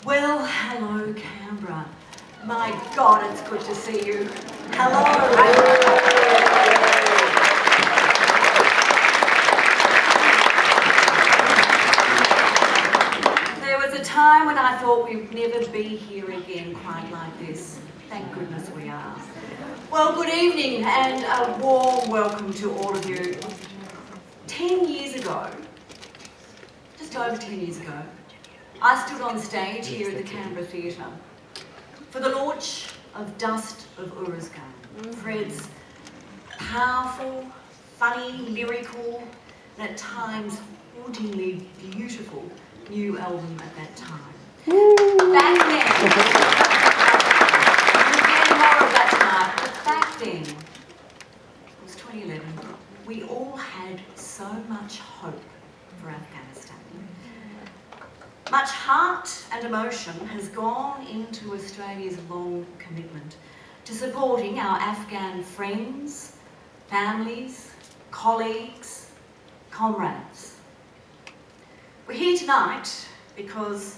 Well, hello Canberra. My God, it's good to see you. Hello. There was a time when I thought we'd never be here again quite like this. Thank goodness we are. Well, good evening and a warm welcome to all of you. 10 years ago, just over 10 years ago, I stood on stage here at the Canberra Theatre for the launch of Dust of Uruzgan, Fred's powerful, funny, lyrical, and at times hauntingly beautiful new album at that time. Back then, we'll get more of that tonight, but back then, it was 2011, we all had so much hope for Afghanistan. Much heart and emotion has gone into Australia's long commitment to supporting our Afghan friends, families, colleagues, comrades. We're here tonight because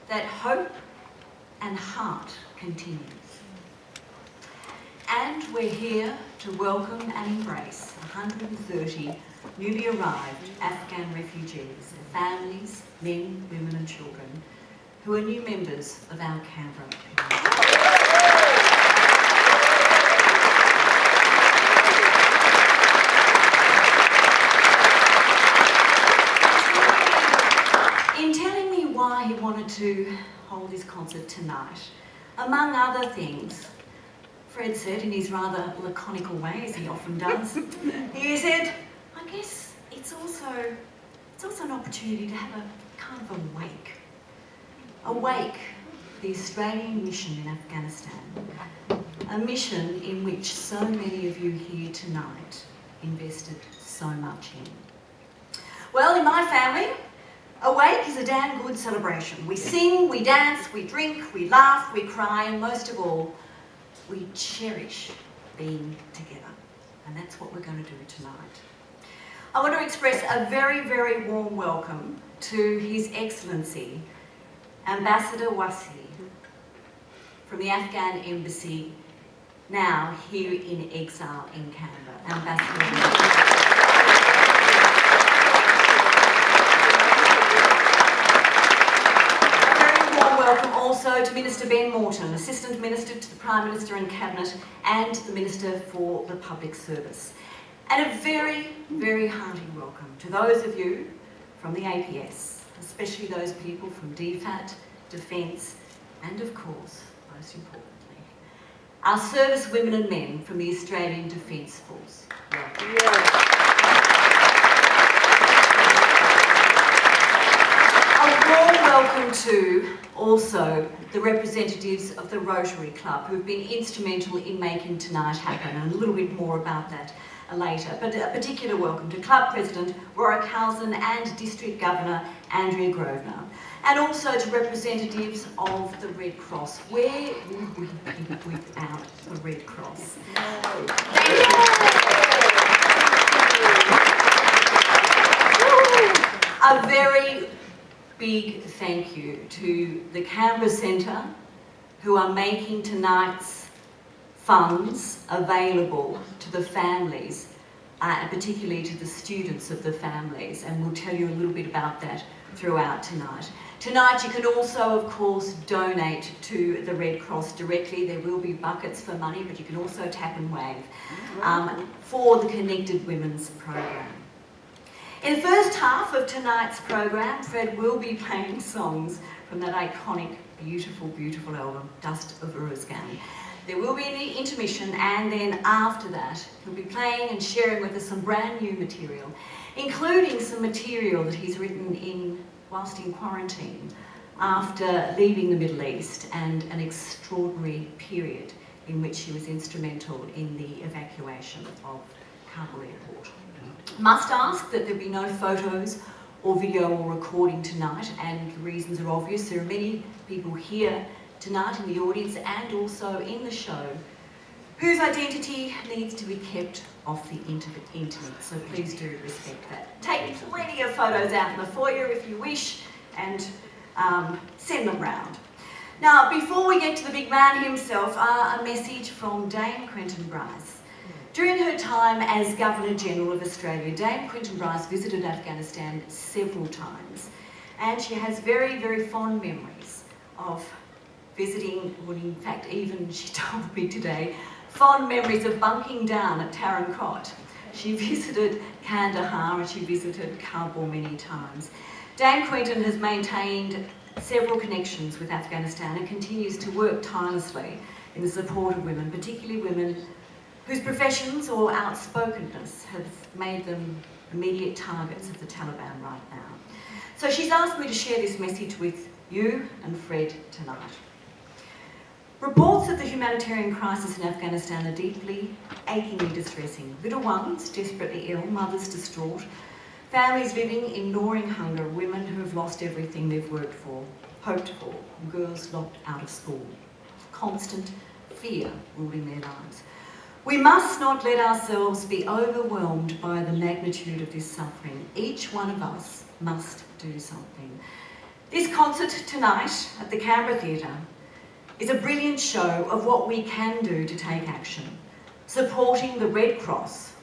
that hope and heart continues. And we're here to welcome and embrace 130 newly arrived Afghan refugees, their families, men, women and children, who are new members of our Canberra community. In telling me why he wanted to hold his concert tonight, among other things, Fred said in his rather laconical way, as he often does, he said, I guess it's also an opportunity to have a kind of a wake for the Australian mission in Afghanistan, a mission in which so many of you here tonight invested so much in. Well, in my family, a wake is a damn good celebration. We sing, we dance, we drink, we laugh, we cry, and most of all, we cherish being together. And that's what we're going to do tonight. I want to express a very, very warm welcome to His Excellency, Ambassador Wasi, from the Afghan Embassy, now here in exile in Canberra. Ambassador welcome also to Minister Ben Morton, Assistant Minister to the Prime Minister and Cabinet, and the Minister for the Public Service. And a very, very hearty welcome to those of you from the APS, especially those people from DFAT, Defence, and of course, most importantly, our service women and men from the Australian Defence Force. Welcome. Yeah. A warm welcome to also the representatives of the Rotary Club who have been instrumental in making tonight happen, and a little bit more about that later. But a particular welcome to Club President Warwick Housen and District Governor Andrea Grosvenor, and also to representatives of the Red Cross. Where would we be without the Red Cross? A very big thank you to the Canberra Centre, who are making tonight's funds available to the families, and particularly to the students of the families, and we'll tell you a little bit about that throughout tonight. Tonight you can also, of course, donate to the Red Cross directly. There will be buckets for money, but you can also tap and wave for the Connected Women's program. In the first half of tonight's program, Fred will be playing songs from that iconic, beautiful, beautiful album, Dust of Uruzgan. There will be an intermission, and then after that, he'll be playing and sharing with us some brand new material, including some material that he's written whilst in quarantine after leaving the Middle East and an extraordinary period in which he was instrumental in the evacuation of Kabul airport. Must ask that there be no photos or video or recording tonight, and the reasons are obvious. There are many people here tonight in the audience and also in the show whose identity needs to be kept off the internet, so please do respect that. Take plenty of photos out in the foyer if you wish, and send them round. Now, before we get to the big man himself, a message from Dame Quentin Bryce. During her time as Governor-General of Australia, Dame Quentin Bryce visited Afghanistan several times, and she has very, very fond memories of visiting, well, in fact, even she told me today, fond memories of bunking down at Tarin Kot. She visited Kandahar and she visited Kabul many times. Dame Quentin has maintained several connections with Afghanistan and continues to work tirelessly in the support of women, particularly women whose professions or outspokenness have made them immediate targets of the Taliban right now. So she's asked me to share this message with you and Fred tonight. Reports of the humanitarian crisis in Afghanistan are deeply, achingly distressing. Little ones desperately ill, mothers distraught, families living in gnawing hunger, women who have lost everything they've worked for, hoped for, and girls locked out of school. Constant fear ruling their lives. We must not let ourselves be overwhelmed by the magnitude of this suffering. Each one of us must do something. This concert tonight at the Canberra Theatre is a brilliant show of what we can do to take action, supporting the Red Cross,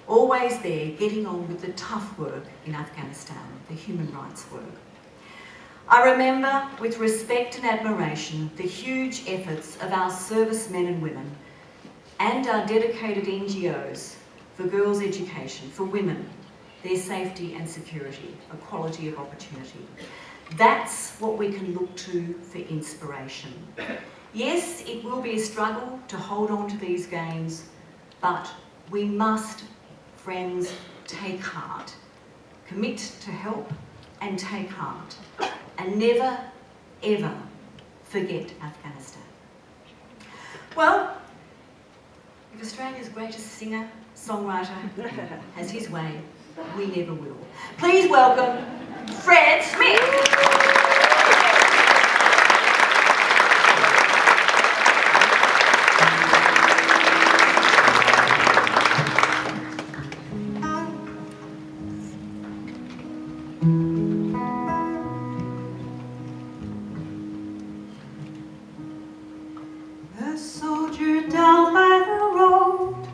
always there, getting on with the tough work in Afghanistan, the human rights work. I remember with respect and admiration the huge efforts of our servicemen and women and our dedicated NGOs for girls' education, for women, their safety and security, equality of opportunity. That's what we can look to for inspiration. Yes, it will be a struggle to hold on to these gains, but we must, friends, take heart. Commit to help and take heart. And never, ever forget Afghanistan. Well, if Australia's greatest singer, songwriter has his way, we never will. Please welcome Fred Smith. A soldier down by the road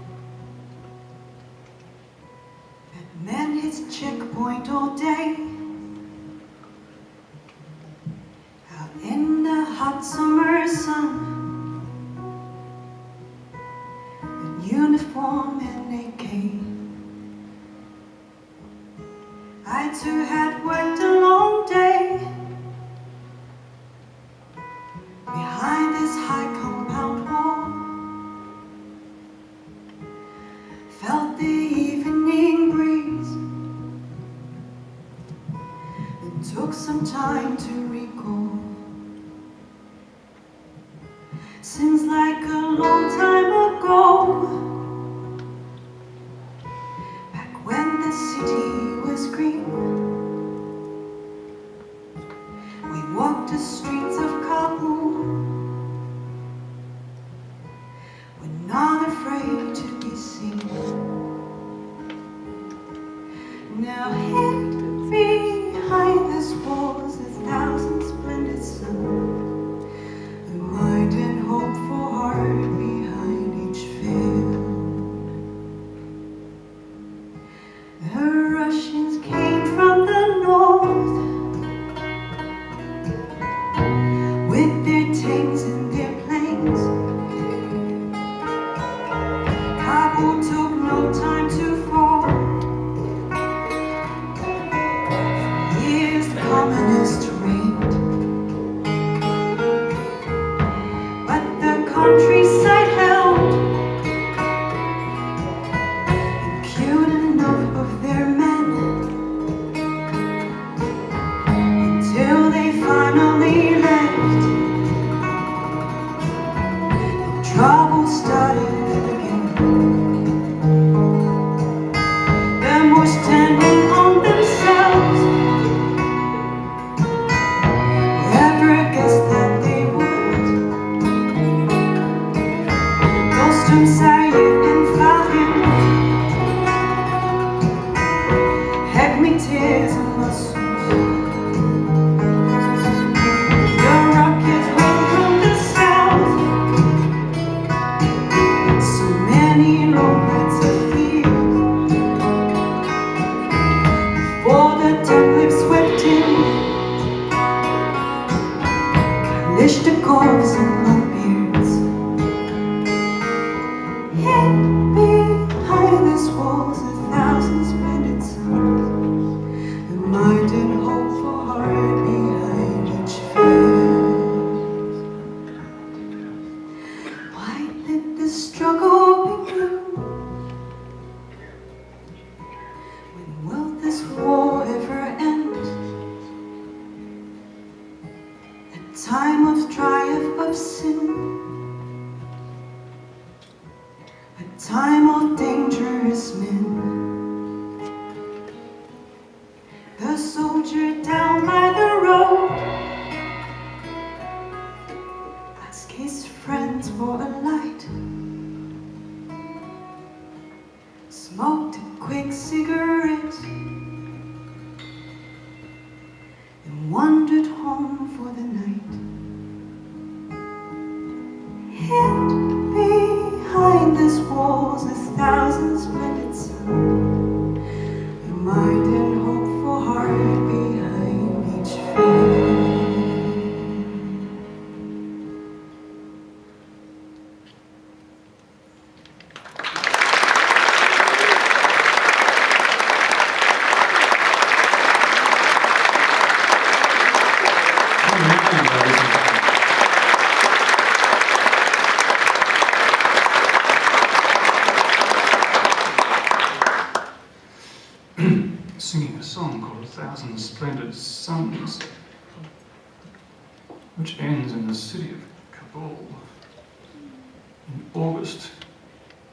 that manned his checkpoint all day, out in the hot summer sun, in uniform and AK. I too had worked a long day behind this high compound wall, felt the evening breeze. It took some time to recall. Seems like a long time ago, back when the city was green. We walked the streets of Kabul, we're not afraid to be seen. Now hid behind this walls a thousand splendid suns, a mind and hope for heart behind each field. The Russians came from the north, Kalishnikovs and Bluebeards. Hid behind this wall's 1,000 splendid suns. The mind and hope for heart behind each face. Why did this struggle begin? When will this war ever end? A time of triumph of sin, a time of dangerous men. The soldier down by the road asked his friends for a light, smoked a quick cigarette, and wandered home for the night. Hid behind this wall's 1,000 splendid suns. The mind and hope for heart behind each face. Singing a song called 1,000 Splendid Suns, which ends in the city of Kabul in August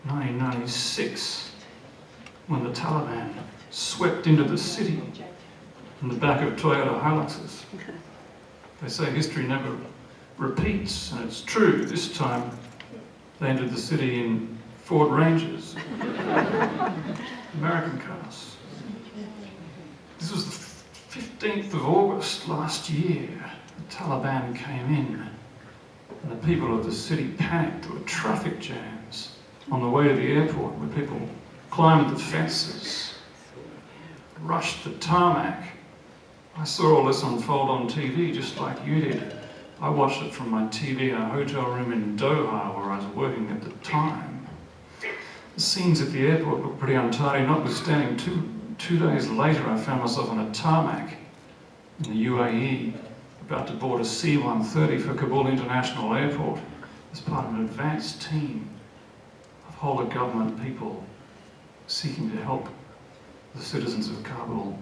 1996, when the Taliban swept into the city in the back of Toyota Hiluxes. They say history never repeats, and it's true. This time they entered the city in Ford Rangers, American cars. This was the 15th of August last year. The Taliban came in, and the people of the city panicked. There were traffic jams on the way to the airport where people climbed the fences, rushed the tarmac. I saw all this unfold on TV just like you did. I watched it from my TV in a hotel room in Doha where I was working at the time. The scenes at the airport were pretty untidy, notwithstanding two days later I found myself on a tarmac in the UAE, about to board a C-130 for Kabul International Airport as part of an advanced team of whole-of-government people seeking to help the citizens of Kabul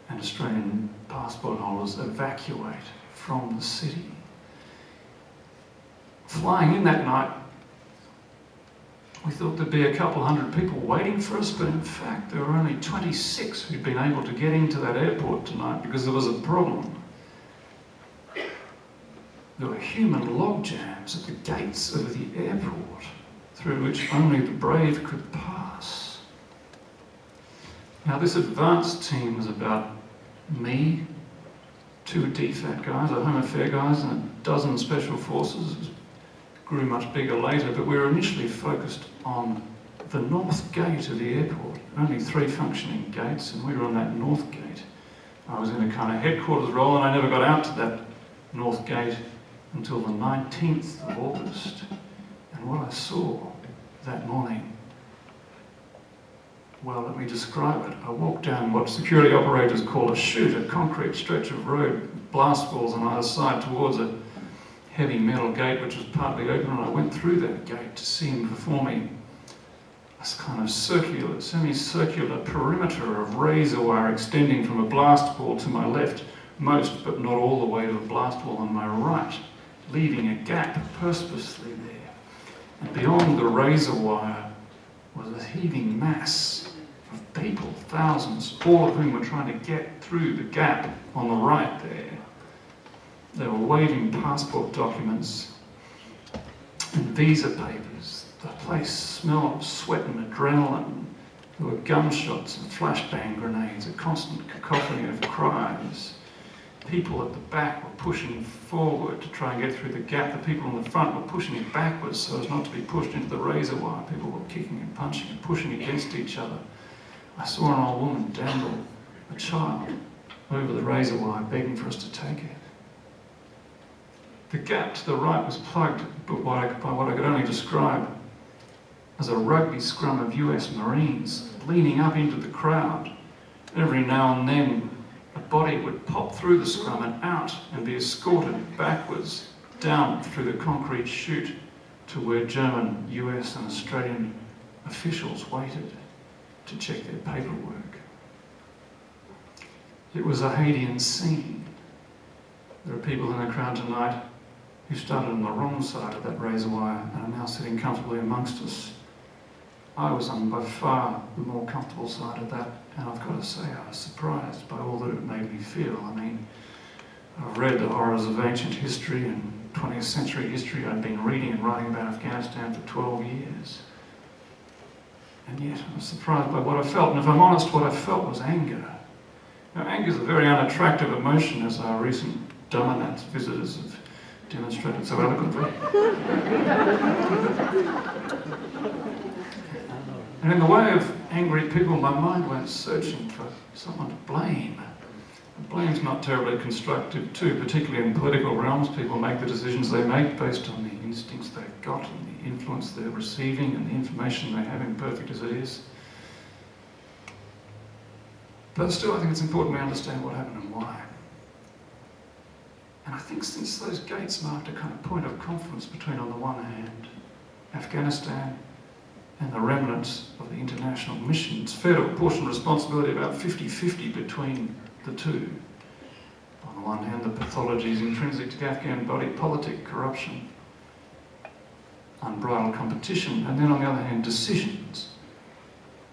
and Australian passport holders evacuate from the city. Flying in that night, we thought there'd be a couple hundred people waiting for us, but in fact there were only 26 who'd been able to get into that airport tonight because there was a problem. There were human log jams at the gates of the airport through which only the brave could pass. Now this advanced team was about me, 2 DFAT guys, a Home Affairs guys, and a dozen special forces. It grew much bigger later, but we were initially focused on the north gate of the airport. Only 3 functioning gates, and we were on that north gate. I was in a kind of headquarters role, and I never got out to that north gate until the 19th of August. And what I saw that morning, well, let me describe it. I walked down what security operators call a chute, a concrete stretch of road, blast walls on either side towards a heavy metal gate which was partly open, and I went through that gate to see him performing this kind of circular, semicircular perimeter of razor wire extending from a blast wall to my left, most but not all the way to a blast wall on my right, leaving a gap purposely there. And beyond the razor wire was a heaving mass of people, thousands, all of whom were trying to get through the gap on the right there. They were waving passport documents and visa papers. The place smelled of sweat and adrenaline. There were gunshots and flashbang grenades, a constant cacophony of cries. People at the back were pushing forward to try and get through the gap. The people in the front were pushing it backwards so as not to be pushed into the razor wire. People were kicking and punching and pushing against each other. I saw an old woman dangle a child over the razor wire, begging for us to take it. The gap to the right was plugged by what I could only describe as a rugby scrum of US Marines leaning up into the crowd. Every now and then, a body would pop through the scrum and out and be escorted backwards down through the concrete chute to where German, US and Australian officials waited to check their paperwork. It was a Haitian scene. There are people in the crowd tonight who started on the wrong side of that razor wire and are now sitting comfortably amongst us. I was on by far the more comfortable side of that, and I've got to say I was surprised by all that it made me feel. I mean, I've read the horrors of ancient history and 20th century history. I'd been reading and writing about Afghanistan for 12 years. And yet I was surprised by what I felt, and if I'm honest, what I felt was anger. Now, anger is a very unattractive emotion, as our recent Dominats visitors have demonstrated so eloquently. And in the way of angry people, my mind went searching for someone to blame. And blame's not terribly constructive too, particularly in political realms. People make the decisions they make based on the instincts they've got and the influence they're receiving and the information they have, imperfect as it is. But still, I think it's important we understand what happened and why. And I think since those gates marked a kind of point of confluence between, on the one hand, Afghanistan and the remnants of the international mission, it's fair to apportion responsibility about 50-50 between the two. On the one hand, the pathologies intrinsic to Afghan body politic, corruption, unbridled competition, and then on the other hand, decisions,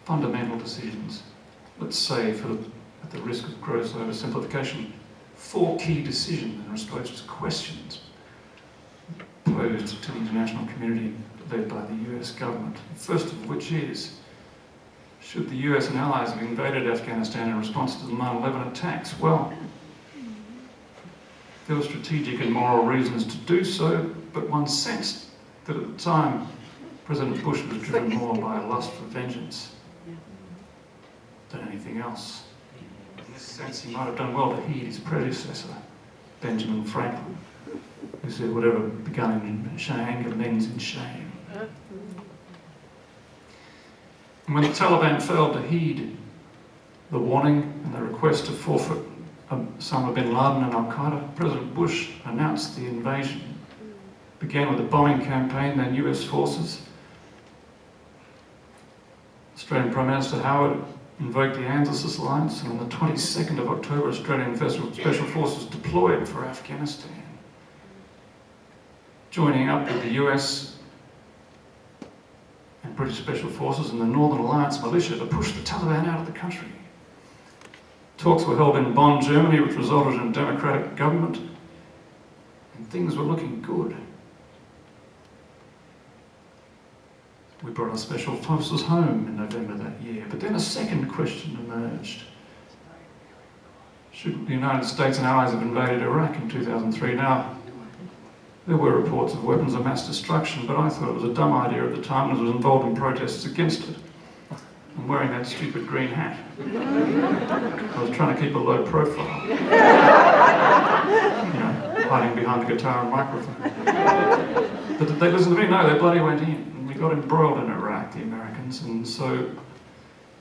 fundamental decisions. Let's say, at the risk of gross oversimplification, 4 key decisions in response to questions posed to the international community led by the US government. The first of which is, should the US and allies have invaded Afghanistan in response to the 9/11 attacks? Well, there were strategic and moral reasons to do so, but one sensed that at the time President Bush was driven more by a lust for vengeance than anything else. In this sense, he might have done well to heed his predecessor, Benjamin Franklin, who said, whatever begun in anger ends in shame. And when the Taliban failed to heed the warning and the request to forfeit Osama bin Laden and Al-Qaeda, President Bush announced the invasion. Began with a bombing campaign, then US forces. Australian Prime Minister Howard invoked the ANZUS alliance, and on the 22nd of October, Australian Special Forces deployed for Afghanistan, joining up with the US and British Special Forces and the Northern Alliance militia to push the Taliban out of the country. Talks were held in Bonn, Germany, which resulted in a democratic government, and things were looking good. We brought our Special Forces home in November that year, but then a second question emerged. Should the United States and allies have invaded Iraq in 2003? Now, there were reports of weapons of mass destruction, but I thought it was a dumb idea at the time, as I was involved in protests against it. I'm wearing that stupid green hat. I was trying to keep a low profile. You know, hiding behind the guitar and microphone. But did they listen to me? No, they bloody went in. And we got embroiled in Iraq, the Americans, and so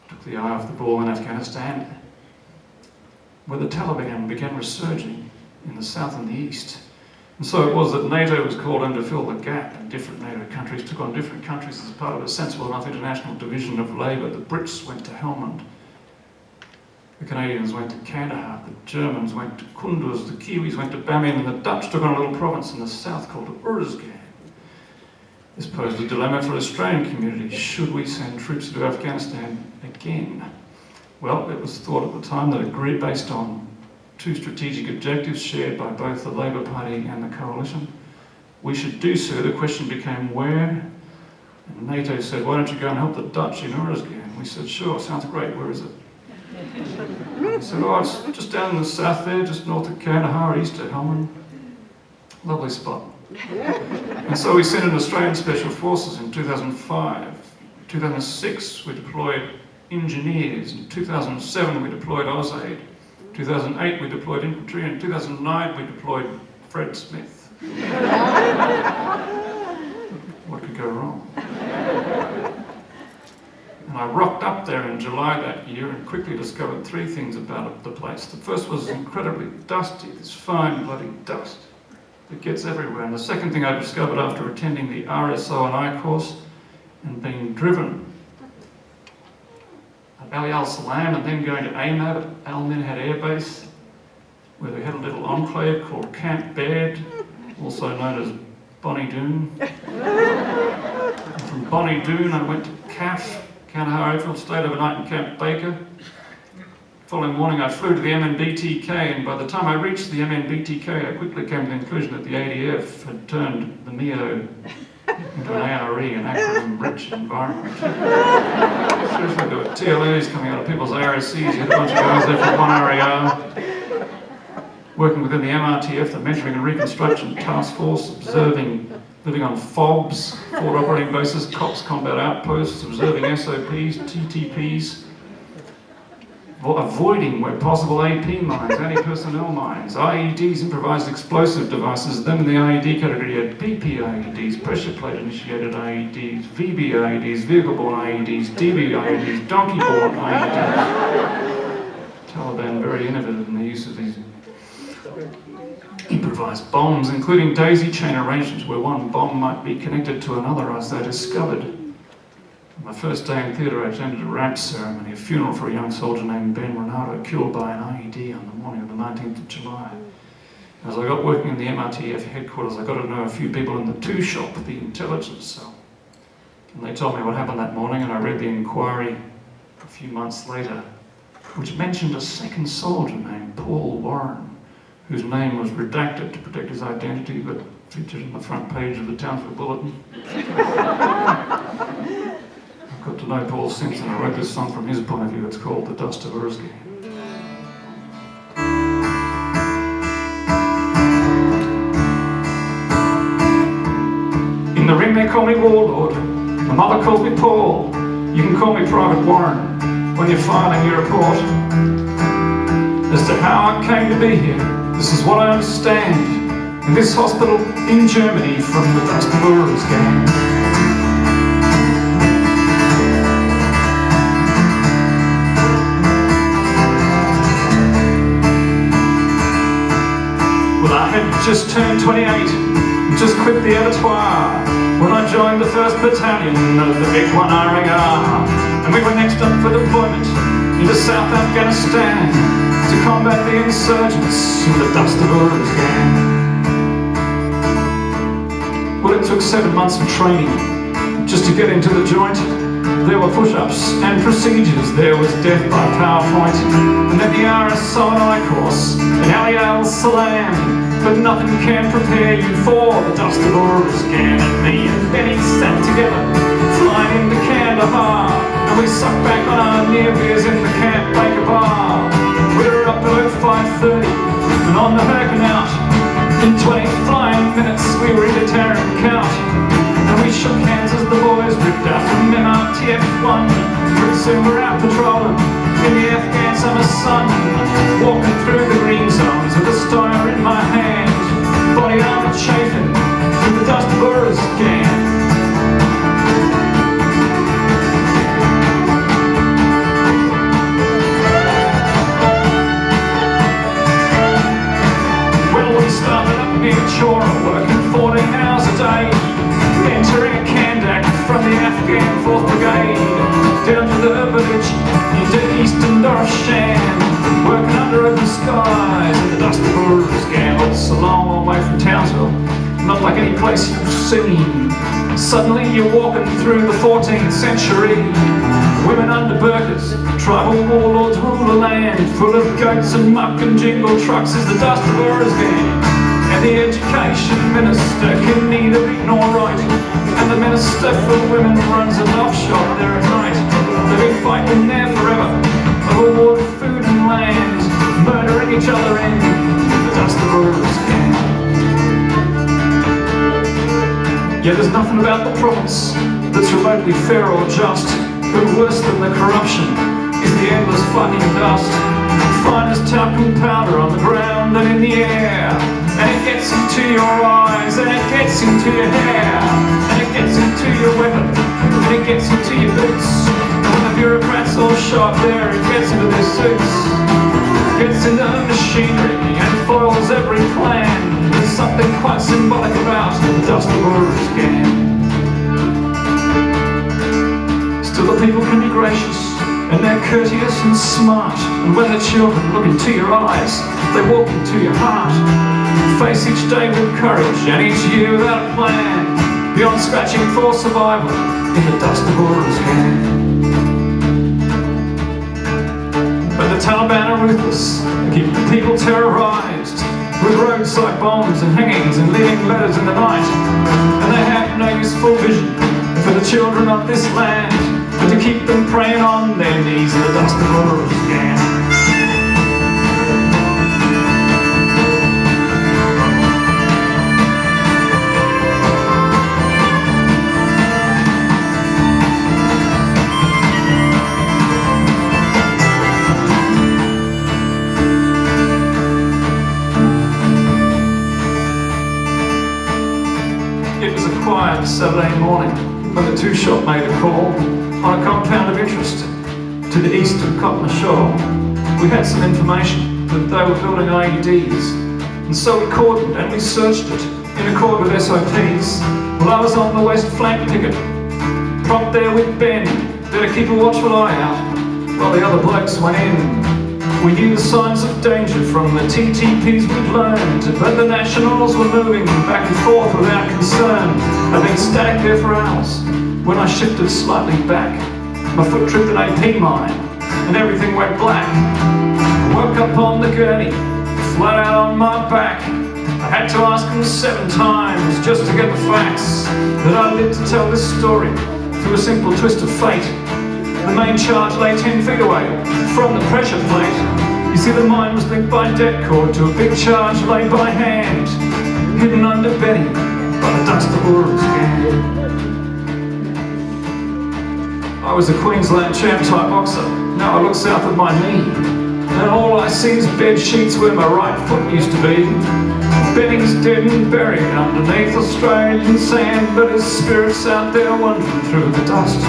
took the eye off the ball in Afghanistan, where the Taliban began resurging in the south and the east. And so it was that NATO was called in to fill the gap, and different NATO countries took on different countries as part of a sensible enough international division of labour. The Brits went to Helmand, the Canadians went to Kandahar, the Germans went to Kunduz, the Kiwis went to Bamyan, and the Dutch took on a little province in the south called Uruzgan. This posed a dilemma for the Australian community. Should we send troops to Afghanistan again? Well, it was thought at the time that agreed based on 2 strategic objectives shared by both the Labor Party and the Coalition. We should do so. The question became where? And NATO said, why don't you go and help the Dutch in Uruzgan? We said, sure, sounds great, where is it? They said, oh, it's just down in the south there, just north of Kandahar, east of Helmand. Lovely spot. And so we sent in Australian Special Forces in 2005. 2006, we deployed engineers. In 2007, we deployed AusAid. 2008 we deployed infantry, and in 2009 we deployed Fred Smith. What could go wrong? And I rocked up there in July that year and quickly discovered three things about the place. The first was incredibly dusty, this fine bloody dust that gets everywhere. And the second thing I discovered after attending the RSO&I course and being driven at Ali Al Salam and then going to AMAB at Al Minhad Air Base, where they had a little enclave called Camp Baird, also known as Bonnie Doon. And from Bonnie Doon I went to CAF, Kandahar Airfield, stayed overnight in Camp Baker. Following morning I flew to the MNBTK, and by the time I reached the MNBTK I quickly came to the conclusion that the ADF had turned the MEO into an ARE, an acronym-rich environment. Seriously, there were TLAs coming out of people's RSCs, you had a bunch of guys there from one RAR, working within the MRTF, the Mentoring and Reconstruction Task Force, living on FOBs, forward operating bases, COPS, combat outposts, observing SOPs, TTPs, avoiding, where possible, AP mines, anti-personnel mines, IEDs, improvised explosive devices. Then in the IED category you had PP IEDs, pressure plate initiated IEDs, VB IEDs, vehicle-borne IEDs, DB IEDs, donkey-borne IEDs. Taliban very innovative in the use of these improvised bombs, including daisy chain arrangements where one bomb might be connected to another as they discovered. On my first day in theatre, I attended a ramp ceremony, a funeral for a young soldier named Ben Renato, killed by an IED on the morning of the 19th of July. As I got working in the MRTF headquarters, I got to know a few people in the two shop, the intelligence cell. And they told me what happened that morning, and I read the inquiry a few months later, which mentioned a second soldier named Paul Warren, whose name was redacted to protect his identity, but featured on the front page of the Townsville Bulletin. I've got to know Paul Simpson. I wrote this song from his point of view. It's called The Dust of Urzgi. In the ring they call me Warlord. My mother calls me Paul. You can call me Private Warren when you're filing your report. As to how I came to be here, this is what I understand. In this hospital in Germany from the Dust of Urzgi. Well, I had just turned 28, just quit the abattoir, when I joined the 1st Battalion of the Big 1 RAR. And we were next up for deployment into South Afghanistan to combat the insurgents in the Dust of Urzgi. Well, it took 7 months of training just to get into the joint. There were push-ups and procedures, there was death by PowerPoint, and then the RSO&I course in Ali Al Salam. But nothing can prepare you for the Dust of Urzgi. And me and Benny sat together, flying into Canberra, and we sucked back on our near beers in the Camp Baker bar. We were up at 5:30 and on the Hurricane out. In 20 flying minutes we were into Taran Count, and we shook hands as the boys ripped out from MRTF1. Pretty soon we're out patrolling in the Afghan summer sun, walking through the green zones with a star in my hand, body armor chafing through the Dust of Urzgi. Started up near Chora, working 14 hours a day, entering a Kandak from the Afghan 4th Brigade, down to the village into eastern Doroshan, working under open skies in the Dust of Urzgi. Well, it's a long, long way from Townsville, not like any place you've seen. Suddenly you're walking through the 14th century. Women under burqas, tribal warlords rule a land full of goats and muck and jingle trucks is the Dust of Urzgi. And the education minister can neither read nor write, and the minister for women runs an offshore there at night. They've been fighting there forever over water, food and land, murdering each other in the Dust of Urzgi. Yeah, there's nothing about the province that's remotely fair or just, but worse than the corruption is the endless fucking dust. Fine as talcum powder on the ground and in the air, and it gets into your eyes and it gets into your hair, and it gets into your weapon, and it gets into your boots. And when the bureaucrats all show up there, it gets into their suits, gets into machinery and foils every plan. There's something quite symbolic about the dust laborers gang. Still the people can be gracious, and they're courteous and smart, and when the children look into your eyes, they walk into your heart. Face each day with courage, and each year without a plan, beyond scratching for survival in the dust laborers gang. But the Taliban are ruthless, they keep the people terrorised with roadside bombs and hangings and leaving letters in the night, and they have no useful vision for the children of this land, but to keep them praying on their knees in the dust laborers gang. It was a quiet Saturday morning when the two-shot made a call on a compound of interest to the east of Cotton Shore. We had some information that they were building IEDs, and so we cordoned and we searched it in accord with SOPs. Well, I was on the west flank picket, propped there with Ben, there to keep a watchful eye out, while the other blokes went in. We knew the signs of danger from the TTPs we'd learned, but the Nationals were moving back and forth without concern. I'd been static there for hours. When I shifted slightly back, my foot tripped an AP mine, and everything went black. I woke up on the gurney, flat out on my back. I had to ask them 7 times just to get the facts, that I lived to tell this story through a simple twist of fate. The main charge lay 10 feet away from the pressure plate. You see, the mine was linked by det cord to a big charge laid by hand, hidden under bedding by the dust laborers gang. I was a Queensland champ type boxer. Now I look south of my knee, and all I see is bed sheets where my right foot used to be. Bedding's dead and buried underneath Australian sand, but his spirit's out there wandering through the dust.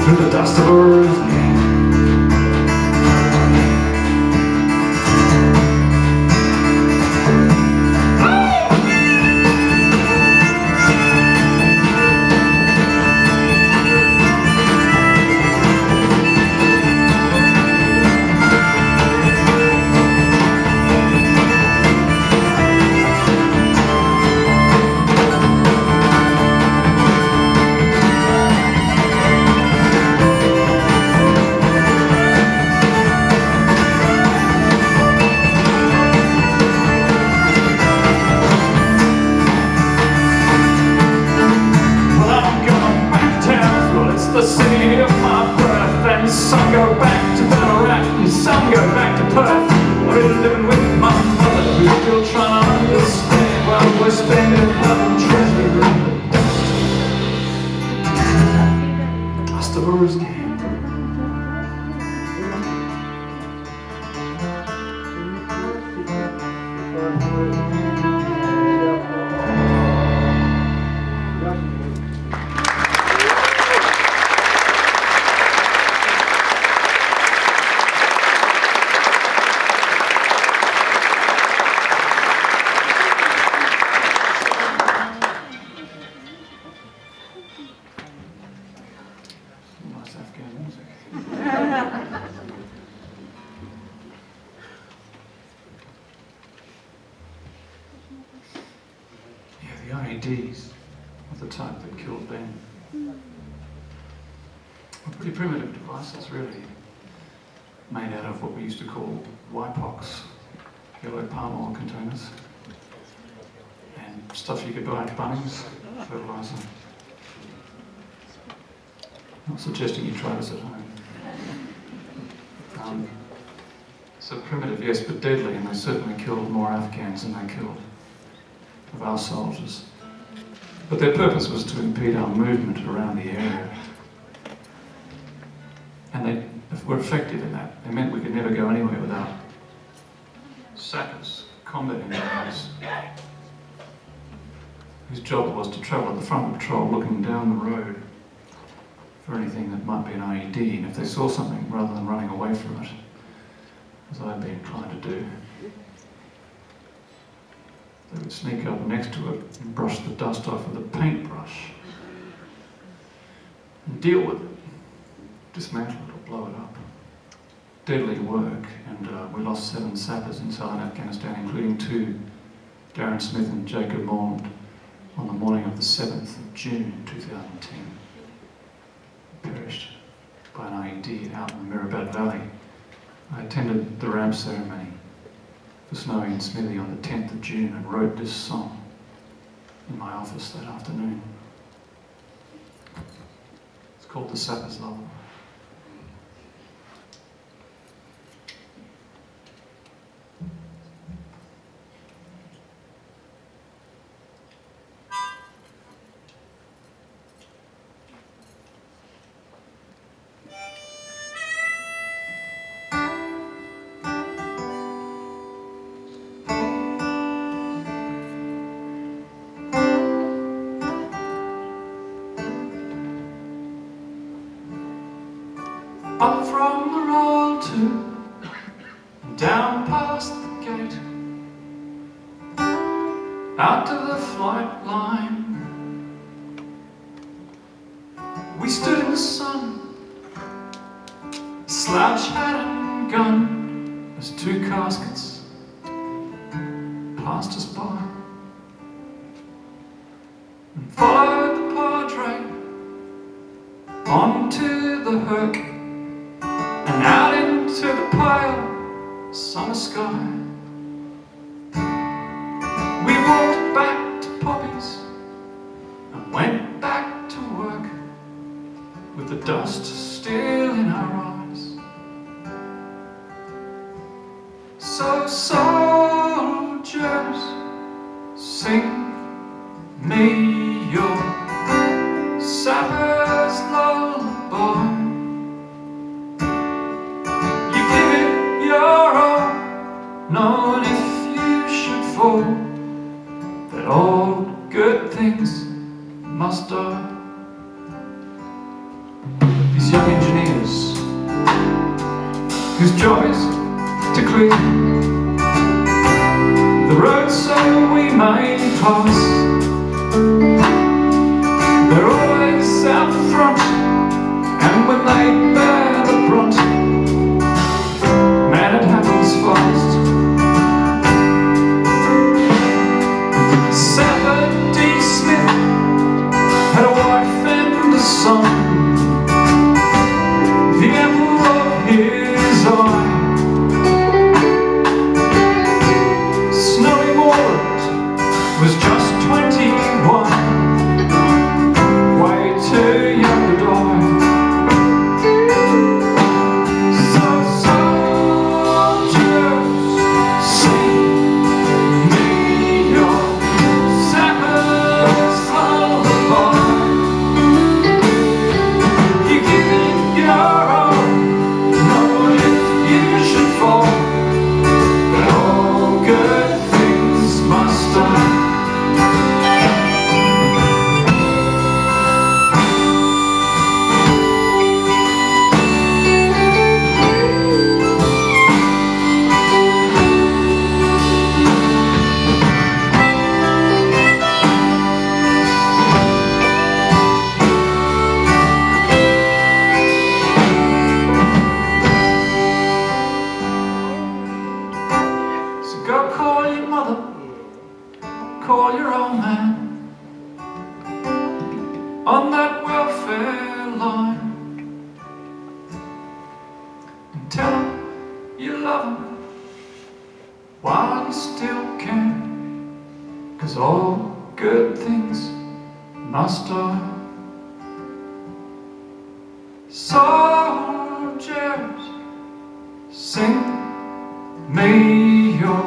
Through the dust laborers gang. The city of my birth, and some go back to Ballarat, and some go back to Perth. I've been living with my mother, who's still trying to understand while we're spending love treasure in the dust laborers gang. Afghan music. Yeah, the IEDs of the type that killed Ben were pretty primitive devices, really, made out of what we used to call YPOCs, yellow palm oil containers, and stuff you could buy at Bunnings, fertiliser. Not suggesting you try this at home. So primitive, yes, but deadly, and they certainly killed more Afghans than they killed of our soldiers. But their purpose was to impede our movement around the area. And they were effective in that. They meant we could never go anywhere without sappers combating those whose job was to travel at the front of the patrol looking down the road for anything that might be an IED, and if they saw something, rather than running away from it, as I'd be inclined to do, they would sneak up next to it and brush the dust off with a paintbrush and deal with it, dismantle it or blow it up. Deadly work, and we lost 7 sappers in southern Afghanistan, including 2, Darren Smith and Jacob Morland, on the morning of the 7th of June 2010. Perished by an IED out in the Mirabad Valley. I attended the ramp ceremony for Snowy and Smithy on the 10th of June and wrote this song in my office that afternoon. It's called The Sapper's Lullaby. Up from the roll to and down past the gate, out to the flight line. We stood in the sun, slouch hat and gun, as 2 caskets passed us by, and followed the padre onto the Herc and out into the pale summer sky. We walked back to Poppies and went back to work with the dust still in our eyes. So soldiers, sing me your sapper's lullaby. Knowing if you should fall, that all good things must die. These young engineers, whose job is to clear the road so we may pass, they're always out front, and when they bear the brunt, man, it happens fast. Son, the apple of his eye. Snowy Morland was just 21, way too young to die. So soldiers, sing me your sapper's lullaby. Go call your mother, call your old man on that welfare line, and tell him you love him while you still can, 'cause all good things must die. Soldiers, sing me your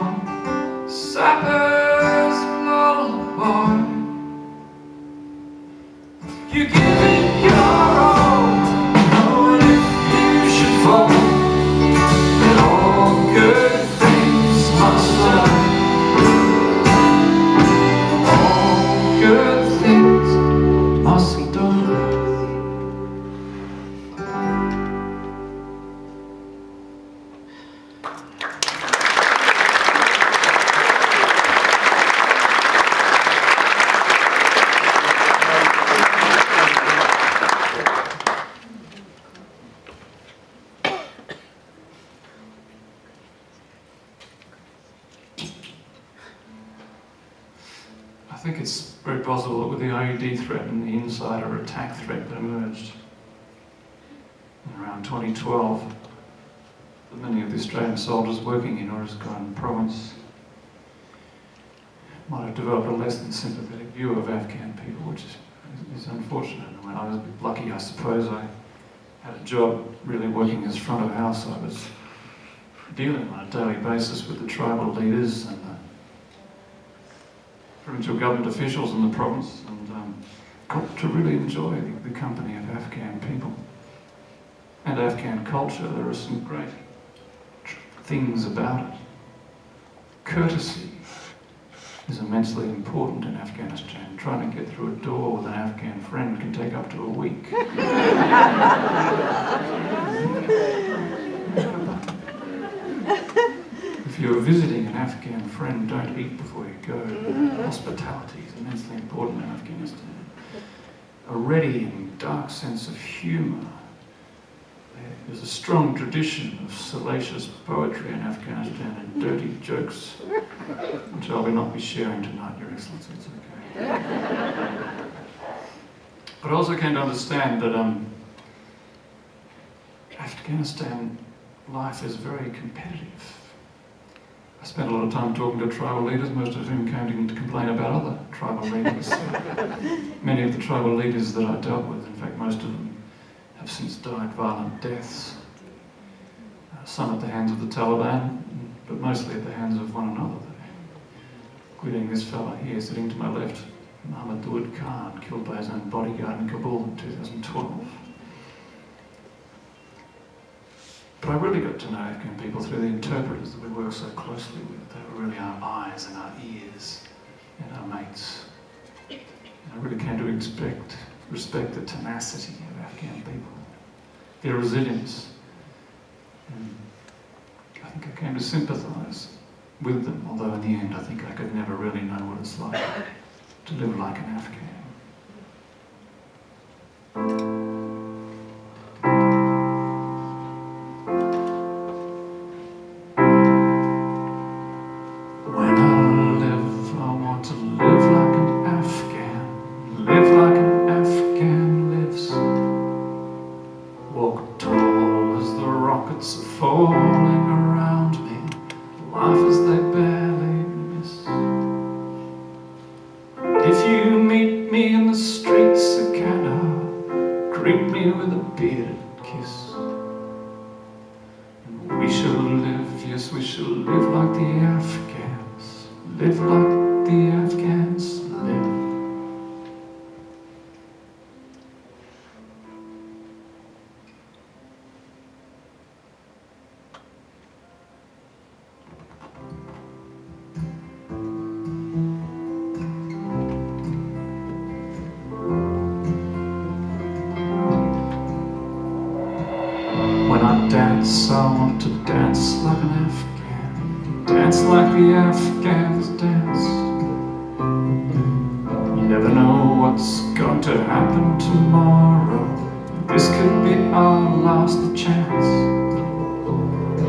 sapper's lullaby. You give it your all, knowing if you should fall, that all good things must die. All good think it's very possible that with the IED threat and the insider attack threat that emerged in around 2012, that many of the Australian soldiers working in Afghanistan province might have developed a less than sympathetic view of Afghan people, which is unfortunate. And when I was a bit lucky, I suppose, I had a job really working as front of house. I was dealing on a daily basis with the tribal leaders and the provincial government officials in the province, and got to really enjoy the company of Afghan people and Afghan culture. There are some great things about it. Courtesy is immensely important in Afghanistan. Trying to get through a door with an Afghan friend can take up to a week. If you're visiting an Afghan friend, don't eat before you go. Hospitality is immensely important in Afghanistan. A ready and dark sense of humour. There's a strong tradition of salacious poetry in Afghanistan and dirty jokes, which I will not be sharing tonight, Your Excellency. It's okay. But I also came to understand that Afghanistan life is very competitive. I spent a lot of time talking to tribal leaders, most of whom came in to complain about other tribal leaders. Many of the tribal leaders that I dealt with, in fact most of them, have since died violent deaths. Some at the hands of the Taliban, but mostly at the hands of one another. Including this fellow here sitting to my left, Mohammed Dawood Khan, killed by his own bodyguard in Kabul in 2012. But I really got to know Afghan people through the interpreters that we work so closely with. They were really our eyes and our ears and our mates. And I really came to respect the tenacity of Afghan people, their resilience. And I think I came to sympathise with them, although in the end I think I could never really know what it's like to live like an Afghan. I want to dance like an Afghan, dance like the Afghans dance. You never know what's going to happen tomorrow. This could be our last chance.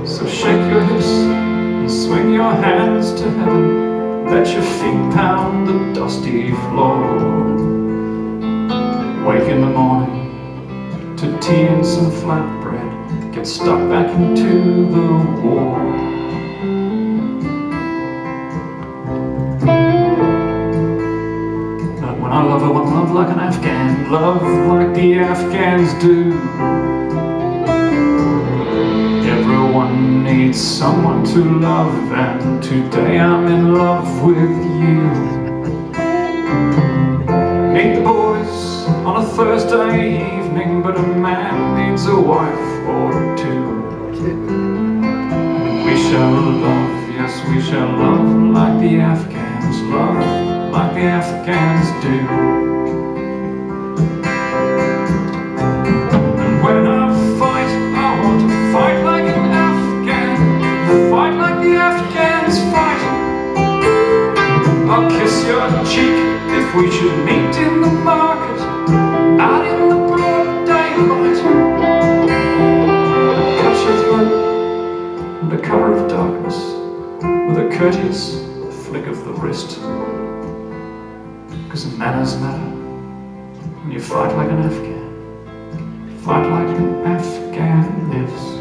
So shake your hips and swing your hands to heaven. Let your feet pound the dusty floor. Wake in the morning to tea and some flatbread. Get stuck back into the war. But when I love, I want love like an Afghan, love like the Afghans do. Everyone needs someone to love, and today I'm in love with you. Meet the boys on a Thursday evening, but a man needs a wife or two. We shall love, yes we shall love like the Afghans, love like the Afghans do. And when I fight, I want to fight like an Afghan, fight like the Afghans fight. I'll kiss your cheek if we should meet in the market, out in the broad daylight. Under cover of darkness, with a courteous flick of the wrist. because manners matter. When you fight like an Afghan, fight like an Afghan lives.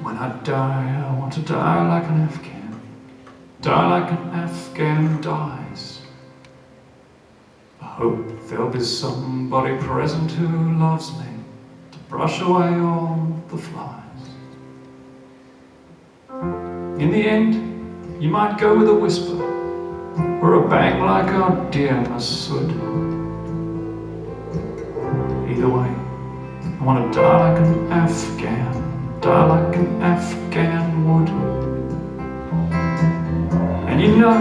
When I die, I want to die like an Afghan. Die like an Afghan dies. I hope there'll be somebody present who loves me to brush away all the flies. In the end, you might go with a whisper or a bang like our dear Masood. Either way, I want to die like an Afghan. Die like an Afghan would. And you know,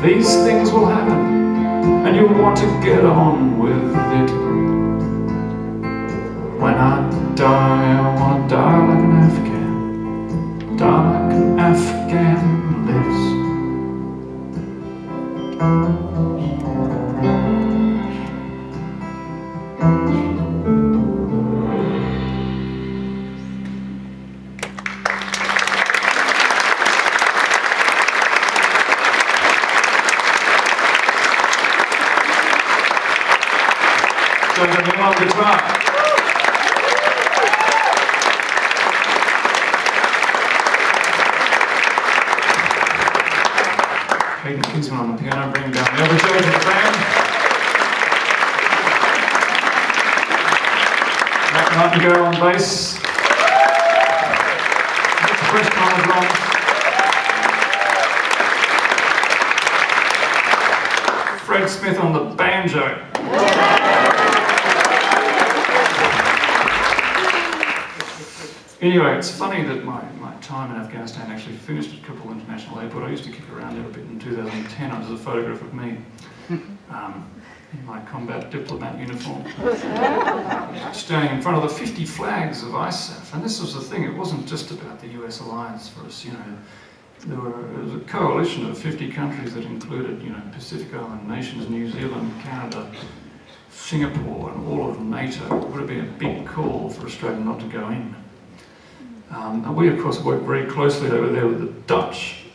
these things will happen, and you'll want to get on with it. When I die, I want to die like an Afghan. Die like an Afghan lives. On guitar. Hayden Kingsman on the piano, bringing down the overture to the band. Matt Nightingale on bass. Fresh on the drums. Fred Smith on the banjo. Anyway, it's funny that my time in Afghanistan actually finished at Kabul International Airport. I used to kick around there a bit in 2010. There's a photograph of me in my combat diplomat uniform, standing in front of the 50 flags of ISAF. And this was the thing, it wasn't just about the US alliance for us, you know. There was a coalition of 50 countries that included, you know, Pacific Island nations, New Zealand, Canada, Singapore, and all of NATO. It would have been a big call for Australia not to go in. And we, of course, worked very closely over there with the Dutch.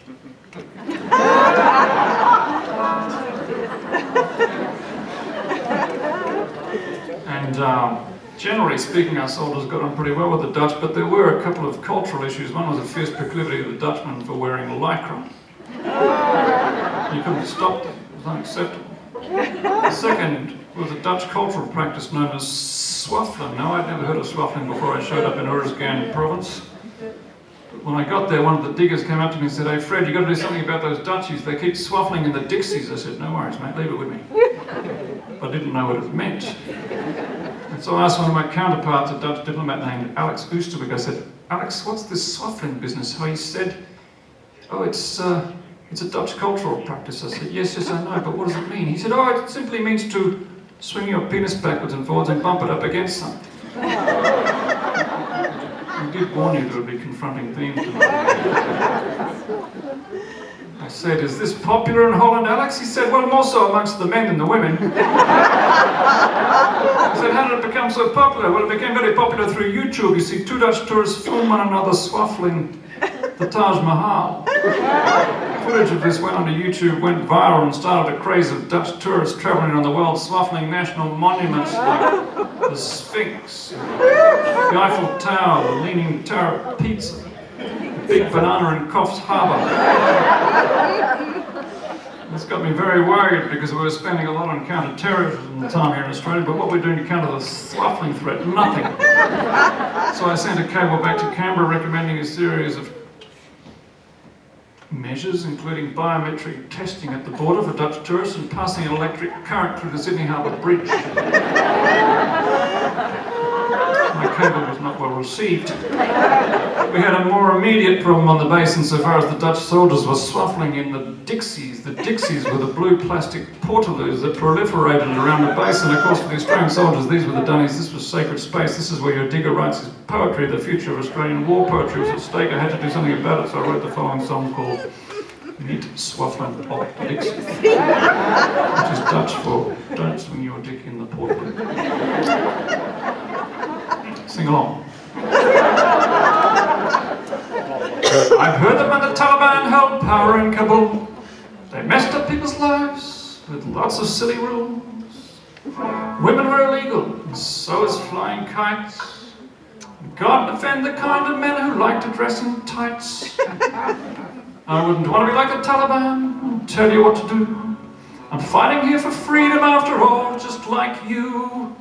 And generally speaking, our soldiers got on pretty well with the Dutch, but there were a couple of cultural issues. One was a fierce proclivity of the Dutchmen for wearing lycra. You couldn't stop them, it was unacceptable. The second was a Dutch cultural practice known as swaffling. Now, I'd never heard of swaffling before I showed up in Uruzgan province. But when I got there, one of the diggers came up to me and said, "Hey Fred, you've got to do something about those Dutchies. They keep swaffling in the Dixies." I said, "No worries, mate, leave it with me." I didn't know what it meant. And so I asked one of my counterparts, a Dutch diplomat named Alex Oosterbeek. I said, "Alex, what's this swaffling business?" So he said, "Oh, it's a Dutch cultural practice." I said, yes, I know, but what does it mean?" He said, "Oh, it simply means to swing your penis backwards and forwards and bump it up against something." I did warn you there would be confronting themes tonight. I said, "Is this popular in Holland, Alex?" He said, "Well, more so amongst the men than the women." I said, "How did it become so popular?" "Well, it became very popular through YouTube. You see, 2 Dutch tourists film one another swaffling the Taj Mahal. Footage of this went onto YouTube, went viral, and started a craze of Dutch tourists travelling around the world, swaffling national monuments like the Sphinx, the Eiffel Tower, the Leaning Tower of Pizza, the Big Banana in Coffs Harbour. This got me very worried because we were spending a lot on counter-terrorism at the time here in Australia, but what we're doing to counter the swaffling threat, nothing. So I sent a cable back to Canberra recommending a series of measures, including biometric testing at the border for Dutch tourists and passing an electric current through the Sydney Harbour Bridge. My cable was not well received. We had a more immediate problem on the base insofar as the Dutch soldiers were swaffling in the Dixies. The Dixies were the blue plastic portaloos that proliferated around the base, and of course for the Australian soldiers, these were the dunnies, this was sacred space, this is where your digger writes his poetry, the future of Australian war poetry was at stake. I had to do something about it, so I wrote the following song called Niet Swaffelen op Dixie, which is Dutch for don't swing your dick in the portaloo. Sing along. I've heard that when the Taliban held power in Kabul, they messed up people's lives with lots of silly rules. Women were illegal, and so is flying kites. God defend the kind of men who like to dress in tights. I wouldn't want to be like the Taliban and tell you what to do. I'm fighting here for freedom after all, just like you.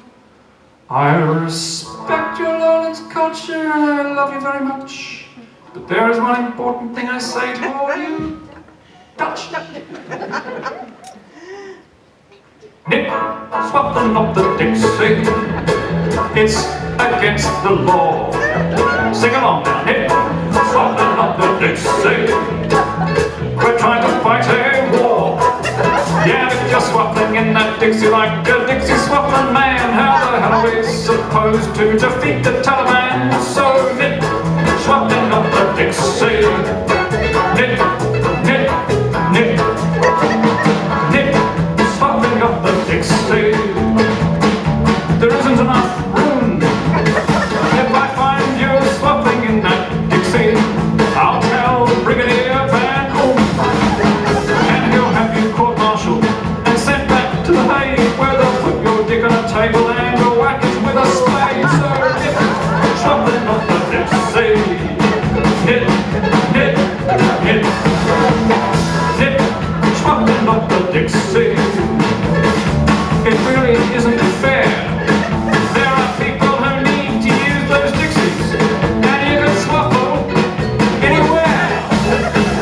I respect your lowlands culture and I love you very much. But there is one important thing I say to all you Dutch. Nip, swapping up the Dixie. It's against the law. Sing along now, nip, swapping up the Dixie. We're trying to fight a war. Yeah, if you're swapping in that Dixie like a Dixie swapping man, how the hell are we supposed to defeat the Taliban? So nip, swapping up the Dixie. Nip, nip, nip, nip, swapping up the Dixie. There isn't enough room. If I find you swapping in that Dixie, I'll tell Brigadier Van Hoom, and he'll have you court-martialed and sent back to the Hague, where they'll put your dick on a table and go whack it with a spade. So nip, swapping up the Dixie. Nip, nip, nip, nip, swapping up the Dixie. It really isn't fair. There are people who need to use those Dixies, and you can swaffle anywhere.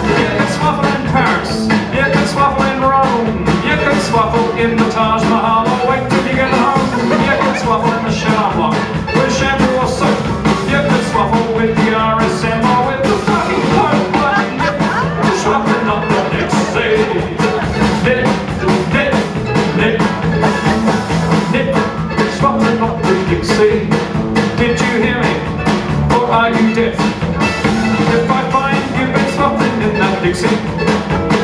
You can swaffle in Paris, you can swaffle in Rome, you can swaffle in the Taj Mahal, or wait till you get home. You can swaffle in the shower block with shampoo or soap. You can swaffle with the RSM or with the fucking Pope. But nip, swapping up the Dixie. Nip, nip, nip, nip, swapping up the Dixie. Did you hear me? Or are you deaf? If I find you've been swapping in that Dixie,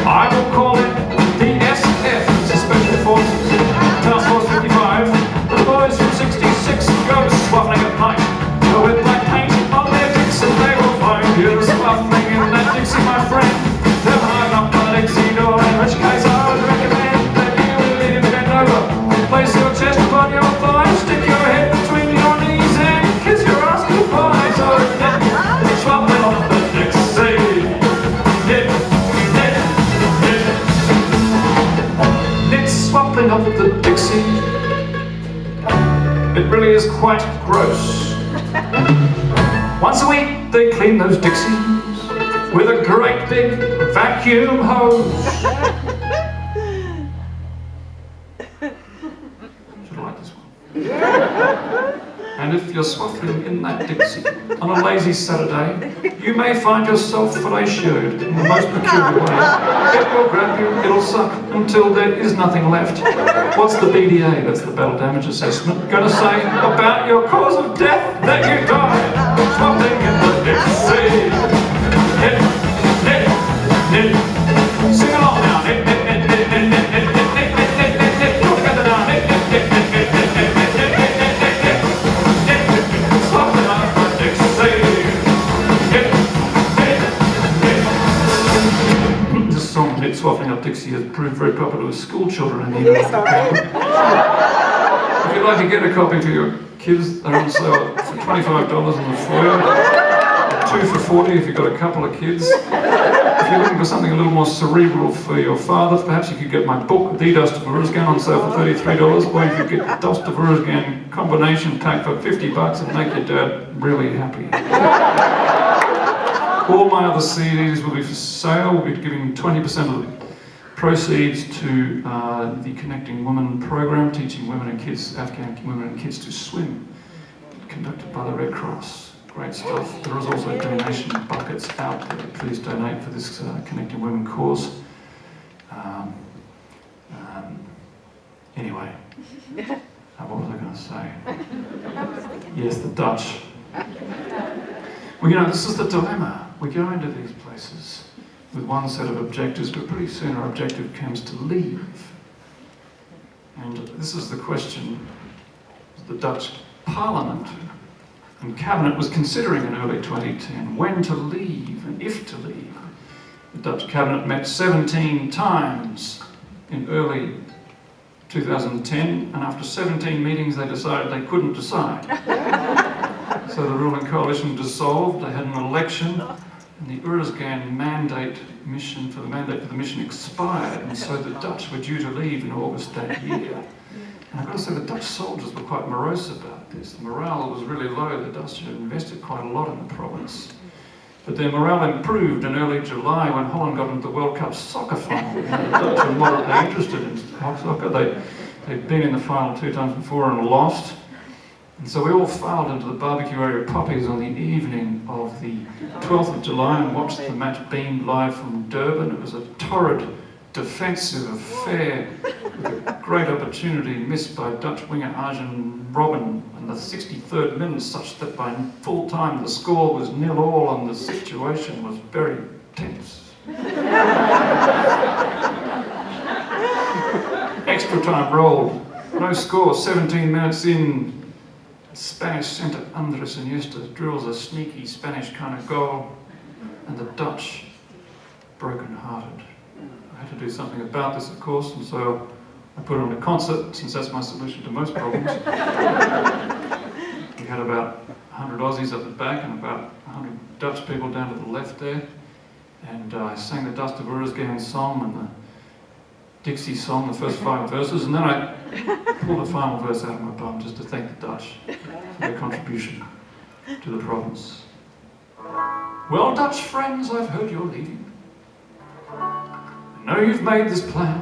I will call it the SF, it's the Special Forces, Task Force 55. The boys from 66 go swapping at night, with black paint on their dicks, and they will find you swapping in that Dixie, my friend. They'll hang up the Dixie door, in which case I would recommend that you lean and bend over, place your chest upon your thigh, stick your head between your knees and kiss your ass goodbye. So nip, swapping up the Dixie. Nip, nip, nip, nip, swapping up the Dixie. It really is quite gross. Once a week they clean those Dixies with a great big vacuum hose. Should I like this one? And if you're swaffling in that Dixie on a lazy Saturday, you may find yourself fellatioed in the most peculiar way. It will grab you, it'll suck until there is nothing left. What's the BDA, that's the Battle Damage Assessment, gonna say about your cause of death? That you died swapping in the Dixie. Nip, nip, nip. Sing along now. Nip, nip, nip, nip, nip, nip, nip, nip, nip, nip, nip, nip, nip. All together now. Nip, nip, nip, nip, nip, nip, nip, nip, nip, nip, nip, nip, nip, nip. Swapping up the Dixie. Nip, nip, nip. This song, Nip, Swapping Up Dixie, has proved very popular with school children in the United States. If you'd like to get a copy for your kids, they're on sale for $25 in the foyer. 2 for $40 if you've got a couple of kids. If you're looking for something a little more cerebral for your father, perhaps you could get my book, The Dostoevsky, on sale for $33, or you could get the Dostoevsky combination pack for $50 and make your dad really happy. All my other CDs will be for sale. We'll be giving 20% of the proceeds to the Connecting Women program, teaching women and kids, Afghan women and kids to swim. conducted by the Red Cross. Great stuff. There is also donation buckets out there. Please donate for this Connecting Women cause. Anyway, what was I going to say? Yes, the Dutch. Well, you know, this is the dilemma. We go into these places with one set of objectives, but pretty soon our objective comes to leave. And this is the question the Dutch Parliament and Cabinet was considering in early 2010, when to leave and if to leave. The Dutch Cabinet met 17 times in early 2010, and after 17 meetings they decided they couldn't decide. So the ruling coalition dissolved, they had an election, and the Afghan mandate for the mission expired, and so the Dutch were due to leave in August that year. And I've got to say the Dutch soldiers were quite morose about this. The morale was really low. The Dutch had invested quite a lot in the province. But their morale improved in early July when Holland got into the World Cup soccer final. The Dutch were moderately interested in soccer. They'd been in the final 2 times before and lost. And so we all filed into the barbecue area of Poppies on the evening of the 12th of July and watched the match beamed live from Durban. It was a torrid, defensive affair with a great opportunity missed by Dutch winger Arjen Robben in the 63rd minute, such that by full time the score was 0-0 and the situation was very tense. Extra time rolled, no score, 17 minutes in. Spanish centre Andres Iniesta drills a sneaky Spanish kind of goal, and the Dutch broken-hearted. I had to do something about this, of course, and so I put on a concert, since that's my solution to most problems. We had about 100 Aussies at the back and about 100 Dutch people down to the left there, and I sang the Dust of Afghan song and the Dixie song, the first 5 verses, and then I pulled the final verse out of my bum just to thank the Dutch for their contribution to the province. Well, Dutch friends, I've heard you're leaving. I know you've made this plan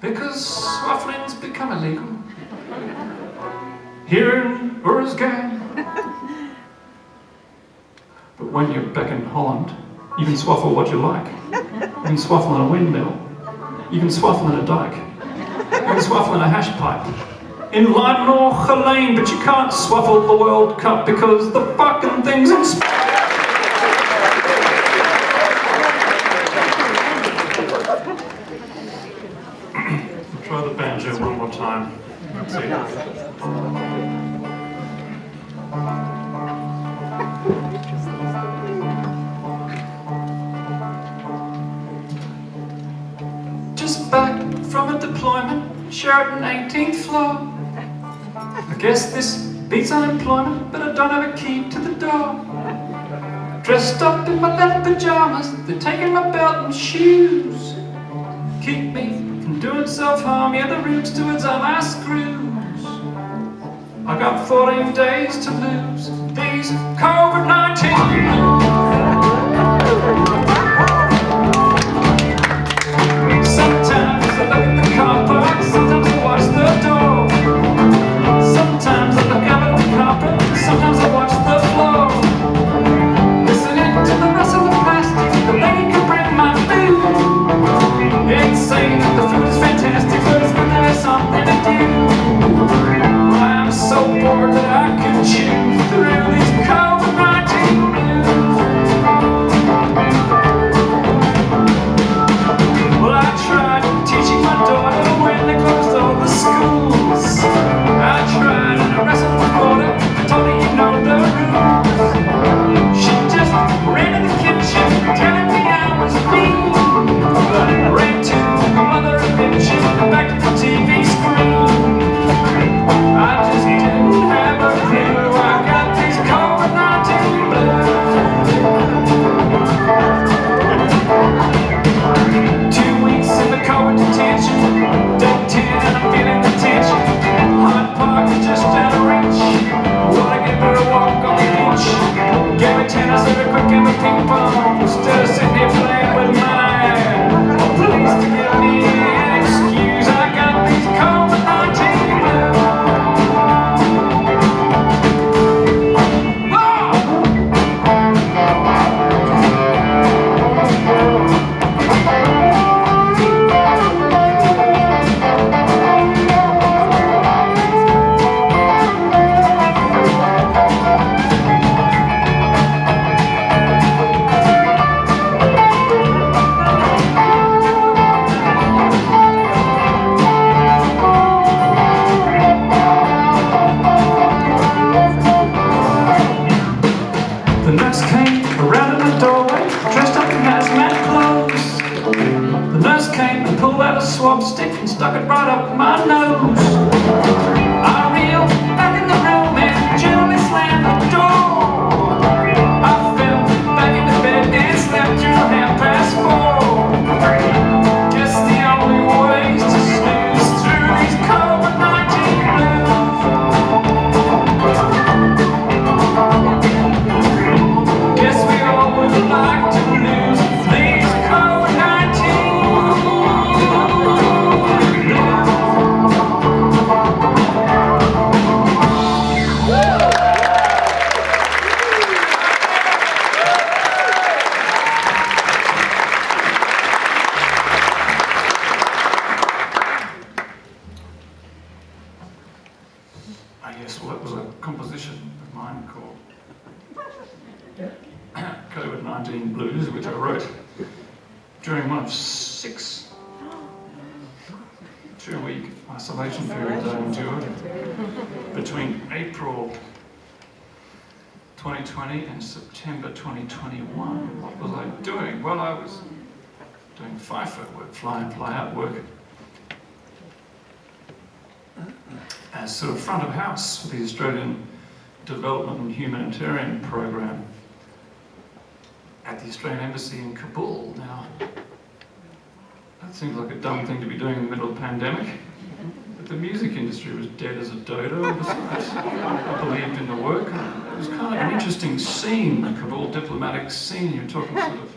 because swaffling's become illegal here in Afghan. But when you're back in Holland, you can swaffle what you like. You can swaffle in a windmill. You can swaffle in a dike. You can swaffle in a hash pipe. In Leiden or Geleen, but you can't swaffle the World Cup because the fucking thing's in Spain. I'll try the banjo one more time. Let's see. Just back from a deployment, Sheraton 18th floor. I guess this beats unemployment, but I don't have a key to the door. Dressed up in my leather pajamas, they're taking my belt and shoes. Keep me from doing self-harm, yeah, the roots towards all my screws. I got 14 days to lose these COVID-19. Sometimes I look at the car park, sometimes I watch the door. Sometimes I look out at the carpet, sometimes I watch the floor. Listening to the rustle of plastic, the lady can bring my food. Ain't saying that the food is fantastic, but it's good to have something to do. I'm so bored that I can chew through these COVID-19 blues. yes, well, that was a composition of mine called COVID-19 Blues, which I wrote during one of 6 2-week isolation periods I endured between April 2020 and September 2021. What was I doing? Well, I was doing FIFO work, fly in, fly out work, as sort of front of house for the Australian Development and Humanitarian Program at the Australian Embassy in Kabul. Now, that seems like a dumb thing to be doing in the middle of a pandemic, but the music industry was dead as a dodo, and besides, I believed in the work, and it was kind of an interesting scene, the Kabul diplomatic scene. You're talking sort of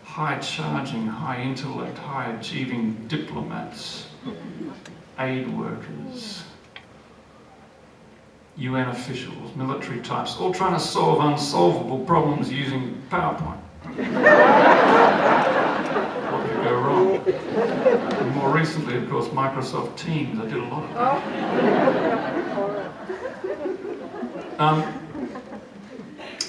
high-charging, high-intellect, high-achieving diplomats, aid workers, UN officials, military types, all trying to solve unsolvable problems using PowerPoint. What could go wrong? And more recently, of course, Microsoft Teams. I did a lot of that.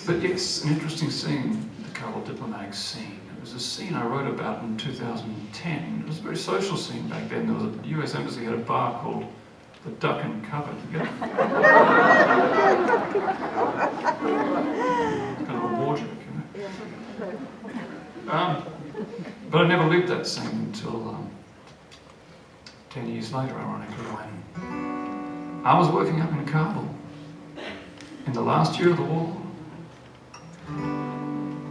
But yes, an interesting scene, the Kabul diplomatic scene. It was a scene I wrote about in 2010. It was a very social scene back then. There was a US embassy had a bar called the Duck and Cover. Kind of a war joke, you know. But I never lived that scene until 10 years later, ironically, when I was working up in Kabul in the last year of the war.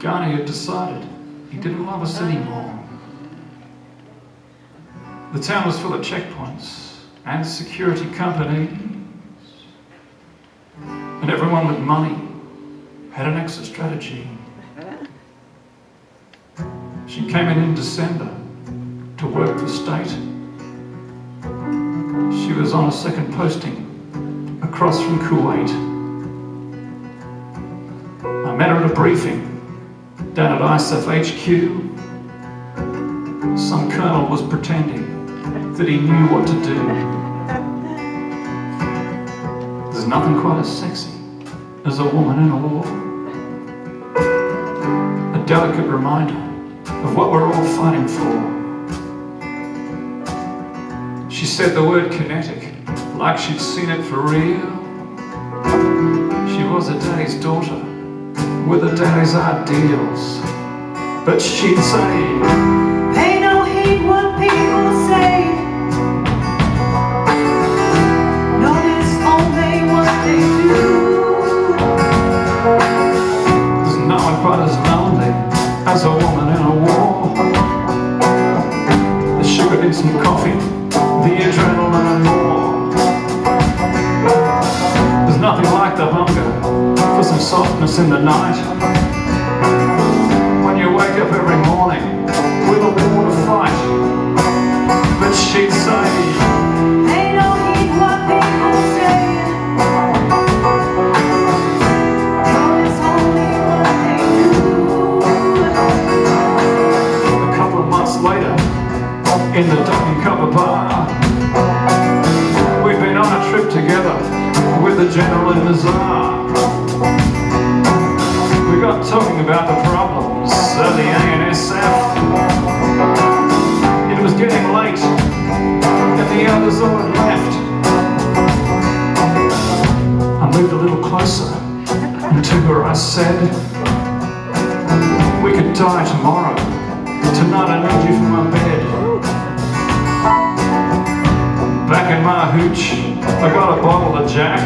Ghani had decided he didn't love us anymore. The town was full of checkpoints and security companies, and everyone with money had an exit strategy. She came in December to work for state. She was on a second posting across from Kuwait. I met her at a briefing down at ISAF HQ. Some colonel was pretending that he knew what to do. There's nothing quite as sexy as a woman in a war. A delicate reminder of what we're all fighting for. She said the word kinetic like she'd seen it for real. She was a daddy's daughter with a daddy's ideals, but she'd say, Pay no heed what people say. Notice only what they do. there's no one quite as lonely as a woman in a war. The sugar instant coffee, the adrenaline and more. There's nothing like the hunger for some softness in the night. When you wake up every morning with a war to fight. But she'd say, Pay no heed what people say. Notice only what they do. a couple of months later, in the Duck and Cover bar, we'd been on a trip together with the general in the Tsar. We got talking about the problems of the ANSF. It was getting late, and the others all had left. I moved a little closer, and to her I said, we could die tomorrow. Tonight I need you for my bed. Back in my hooch, I got a bottle of Jack.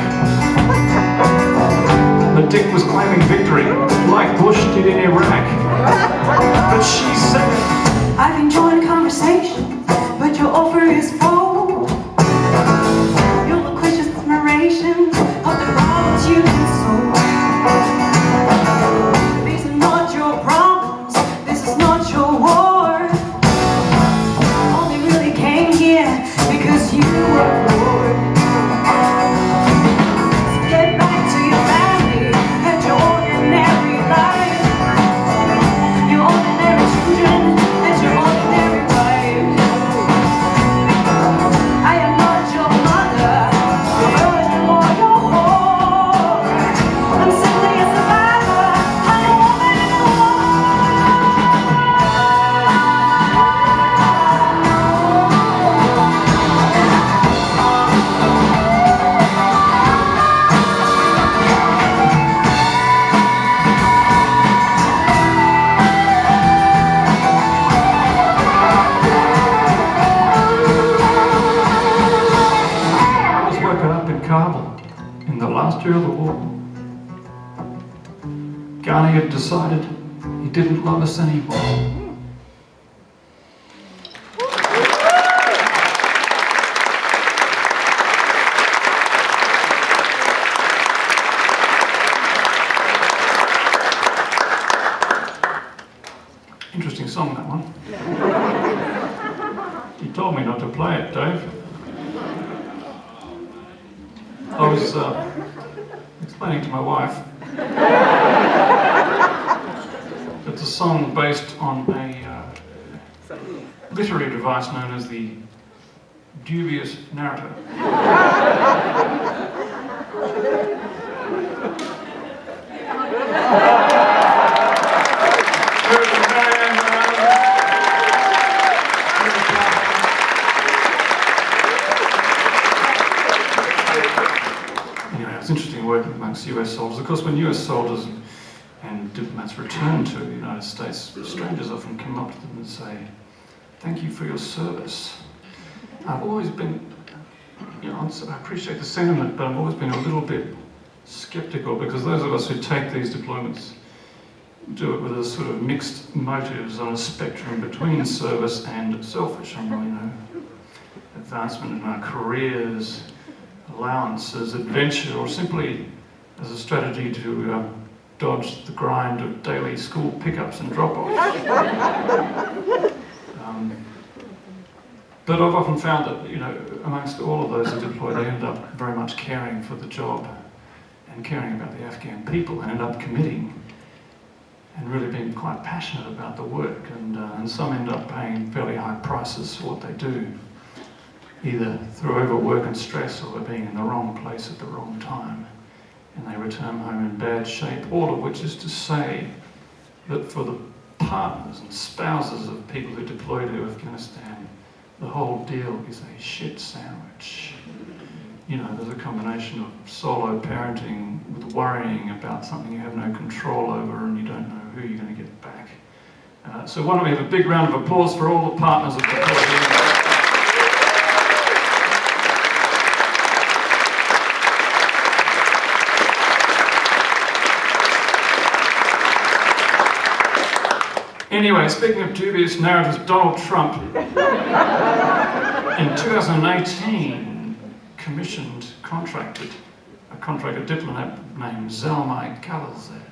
The dick was claiming victory, like Bush did in Iraq. But she said, I've enjoyed the conversation, but your offer is bold. Your loquacious admiration of the problems you can solve. These are not your problems, this is not your war. Only really came here because you were bored. So get back to your family and your ordinary life. Your ordinary children and your ordinary wife. up in Kabul in the last year of the war. Ghani had decided he didn't love us anymore. Interesting song, that one. You told me not to play it, Dave. I was explaining to my wife it's a song based on a literary device known as the dubious narrative. It's interesting working amongst US soldiers. Of course, when US soldiers and diplomats return to the United States, strangers often come up to them and say, "Thank you for your service." I've always been, I appreciate the sentiment, but I've always been a little bit sceptical, because those of us who take these deployments do it with a sort of mixed motives on a spectrum between service and selfish, advancement in our careers, allowances, adventure, or simply as a strategy to dodge the grind of daily school pickups and drop-offs. But I've often found that, amongst all of those who deploy, they end up very much caring for the job and caring about the Afghan people, and end up committing and really being quite passionate about the work, and some end up paying fairly high prices for what they do, either through overwork and stress, or being in the wrong place at the wrong time, and they return home in bad shape. All of which is to say that for the partners and spouses of people who deploy to Afghanistan, the whole deal is a shit sandwich. There's a combination of solo parenting with worrying about something you have no control over, and you don't know who you're going to get back. So why don't we have a big round of applause for all the partners of deployed. Anyway, speaking of dubious narratives, Donald Trump in 2018 commissioned a contractor diplomat named Zalmay Khalilzad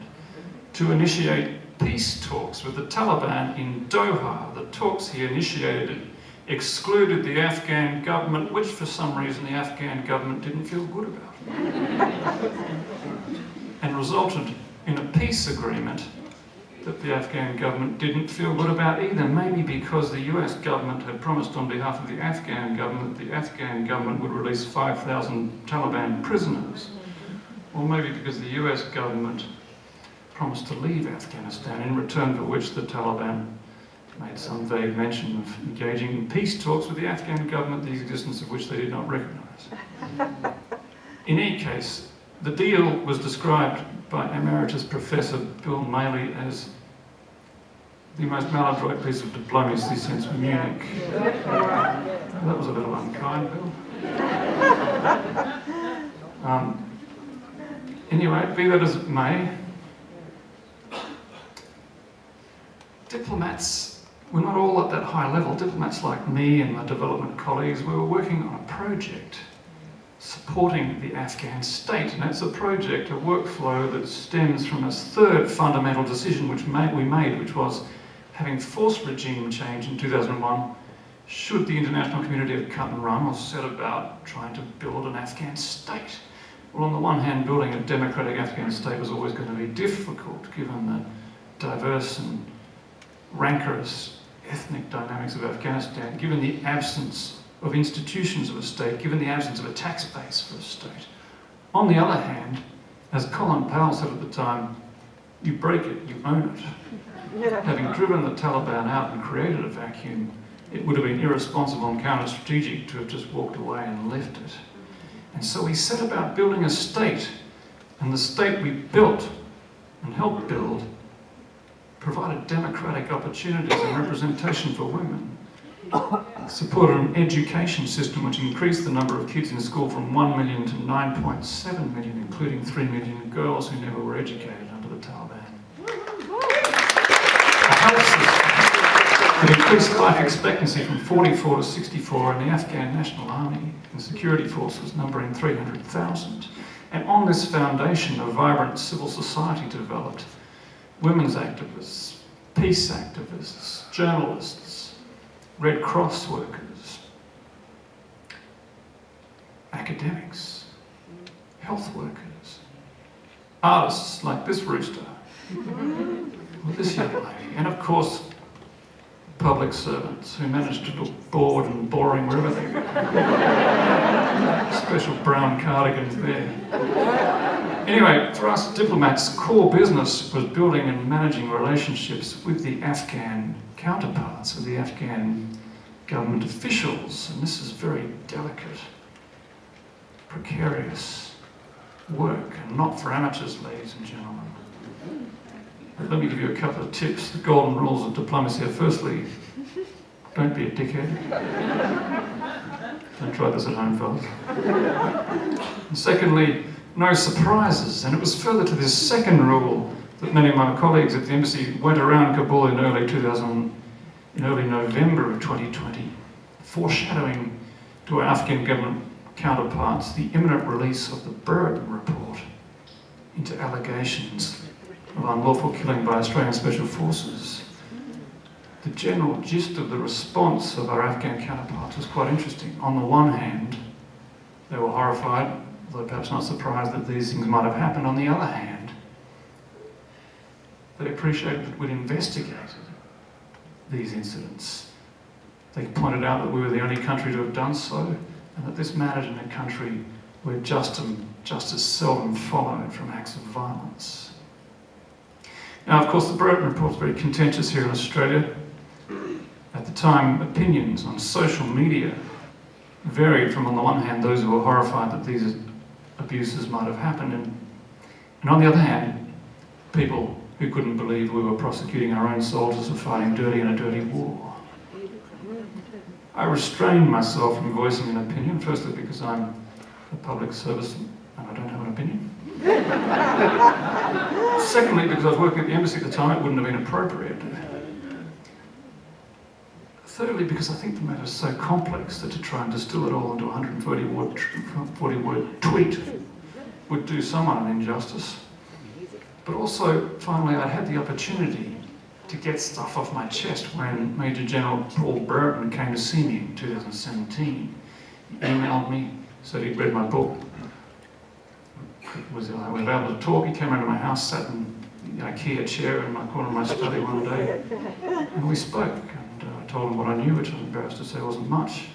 to initiate peace talks with the Taliban in Doha. The talks he initiated excluded the Afghan government, which for some reason the Afghan government didn't feel good about, and resulted in a peace agreement that the Afghan government didn't feel good about either, maybe because the US government had promised on behalf of the Afghan government that the Afghan government would release 5,000 Taliban prisoners, or maybe because the US government promised to leave Afghanistan, in return for which the Taliban made some vague mention of engaging in peace talks with the Afghan government, the existence of which they did not recognise. In any case, the deal was described by Emeritus Professor Bill Maley as the most maladroit piece of diplomacy since Munich. That was a little unkind, Bill. Anyway, be that as it may, diplomats were not all at that high level. Diplomats like me and my development colleagues, we were working on a project supporting the Afghan state, and that's a project, a workflow that stems from a third fundamental decision we made, which was, having forced regime change in 2001, should the international community have cut and run or set about trying to build an Afghan state? Well, on the one hand, building a democratic Afghan state was always going to be difficult, given the diverse and rancorous ethnic dynamics of Afghanistan, given the absence of institutions of a state, given the absence of a tax base for a state. On the other hand, as Colin Powell said at the time, you break it, you own it. Having driven the Taliban out and created a vacuum, it would have been irresponsible and counter-strategic to have just walked away and left it. And so we set about building a state, and the state we built and helped build provided democratic opportunities and representation for women. supported an education system which increased the number of kids in school from 1 million to 9.7 million, including 3 million girls who never were educated under the Taliban. A health system that increased life expectancy from 44 to 64 in the Afghan National Army and security forces numbering 300,000. And on this foundation, a vibrant civil society developed. Women's activists, peace activists, journalists, Red Cross workers, academics, health workers, artists like this rooster, or this young lady, and of course, public servants who managed to look bored and boring wherever they go. Special brown cardigans there. Anyway, for us diplomats, core business was building and managing relationships with the Afghan counterparts, with the Afghan government officials, and this is very delicate, precarious work, and not for amateurs, ladies and gentlemen. But let me give you a couple of tips. The golden rules of diplomacy are: firstly, don't be a dickhead. Don't try this at home, fellas. And secondly, no surprises. And it was further to this second rule that many of my colleagues at the embassy went around Kabul in early November of 2020, foreshadowing to our Afghan government counterparts the imminent release of the Burley report into allegations of unlawful killing by Australian Special Forces. The general gist of the response of our Afghan counterparts was quite interesting. On the one hand, they were horrified, although perhaps not surprised that these things might have happened. On the other hand, they appreciated that we'd investigated these incidents. They pointed out that we were the only country to have done so, and that this mattered in a country where justice seldom followed from acts of violence. Now, of course, the Burley report is very contentious here in Australia. At the time, opinions on social media varied from, on the one hand, those who were horrified that these abuses might have happened, and on the other hand, people who couldn't believe we were prosecuting our own soldiers for fighting dirty in a dirty war. I restrained myself from voicing an opinion, firstly because I'm a public service and I don't have an opinion. Secondly, because I was working at the embassy at the time, it wouldn't have been appropriate. Thirdly, because I think the matter is so complex that to try and distill it all into a 140-word tweet would do someone an injustice. But also, finally, I had the opportunity to get stuff off my chest when Major General Paul Burton came to see me in 2017. He emailed me, said he'd read my book. I was able to talk. He came into my house, sat in the IKEA chair in my corner of my study one day, and we spoke. And I told him what I knew, which I'm embarrassed to say wasn't much.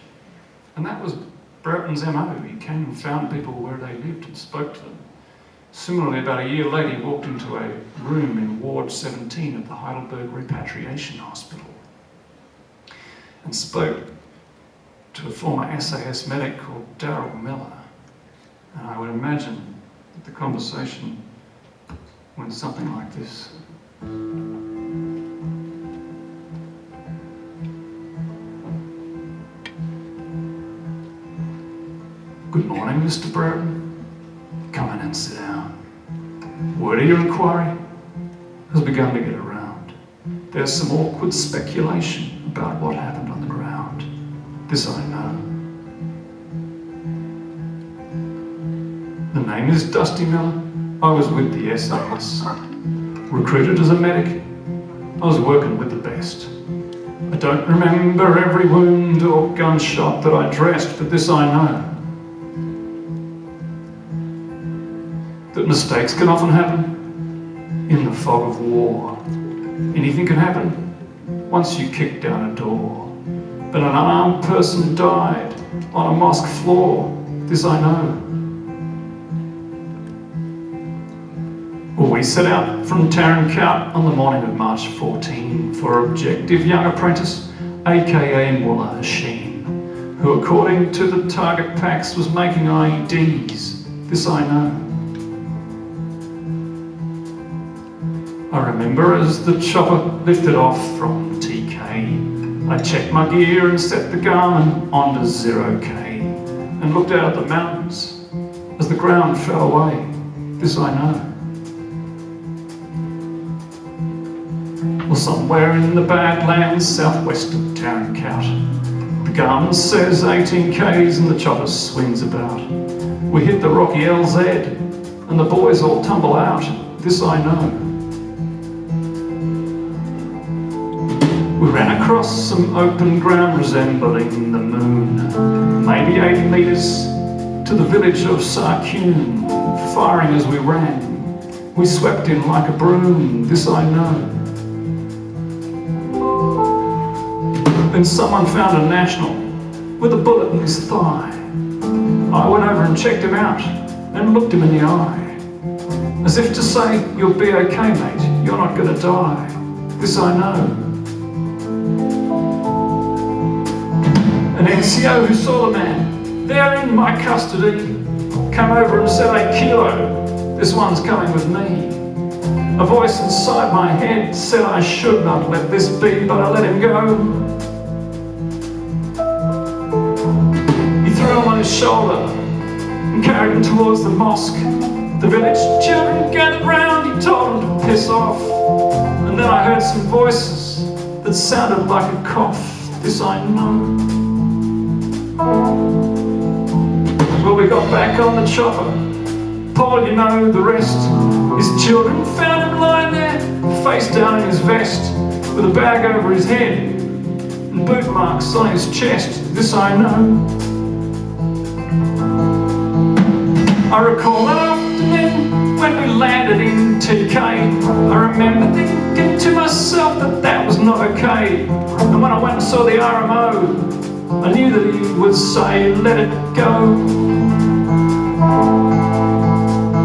And that was Burton's MO. He came and found people where they lived and spoke to them. Similarly, about a year later, he walked into a room in Ward 17 at the Heidelberg Repatriation Hospital and spoke to a former SAS medic called Darryl Miller. And I would imagine that the conversation went something like this. Good morning, Mr. Burton. Come in and sit down. Word of your inquiry has begun to get around. There's some awkward speculation about what happened on the ground. This I know. The name is Dusty Miller. I was with the SAS. Recruited as a medic. I was working with the best. I don't remember every wound or gunshot that I dressed, but this I know. That mistakes can often happen in the fog of war. Anything can happen once you kick down a door. But an unarmed person died on a mosque floor. This I know. Well, we set out from Tarankout on the morning of March 14 for objective young apprentice, aka Mullah Hashim, who according to the target packs was making IEDs. This I know. I remember as the chopper lifted off from TK, I checked my gear and set the Garmin onto 0K and looked out at the mountains as the ground fell away. This I know. Well, somewhere in the Badlands, southwest of Tarrancout, the Garmin says 18 Ks and the chopper swings about. We hit the rocky LZ and the boys all tumble out. This I know. We ran across some open ground resembling the moon, maybe 80 metres to the village of Sarkun, firing as we ran. We swept in like a broom, this I know. Then someone found a national with a bullet in his thigh. I went over and checked him out and looked him in the eye, as if to say, you'll be okay, mate, you're not gonna die. This I know. An NCO who saw the man, they're in my custody, come over and said, hey Kilo, this one's coming with me. A voice inside my head said I should not let this be, but I let him go. He threw him on his shoulder and carried him towards the mosque. The village children gathered round, he told them to piss off. And then I heard some voices that sounded like a cough, this I know. Well, we got back on the chopper. Paul, you know the rest. His children found him lying there, face down in his vest, with a bag over his head and boot marks on his chest. This I know. I recall that afternoon when we landed in TK. I remember thinking to myself that that was not okay. And when I went and saw the RMO, I knew that he would say, let it go.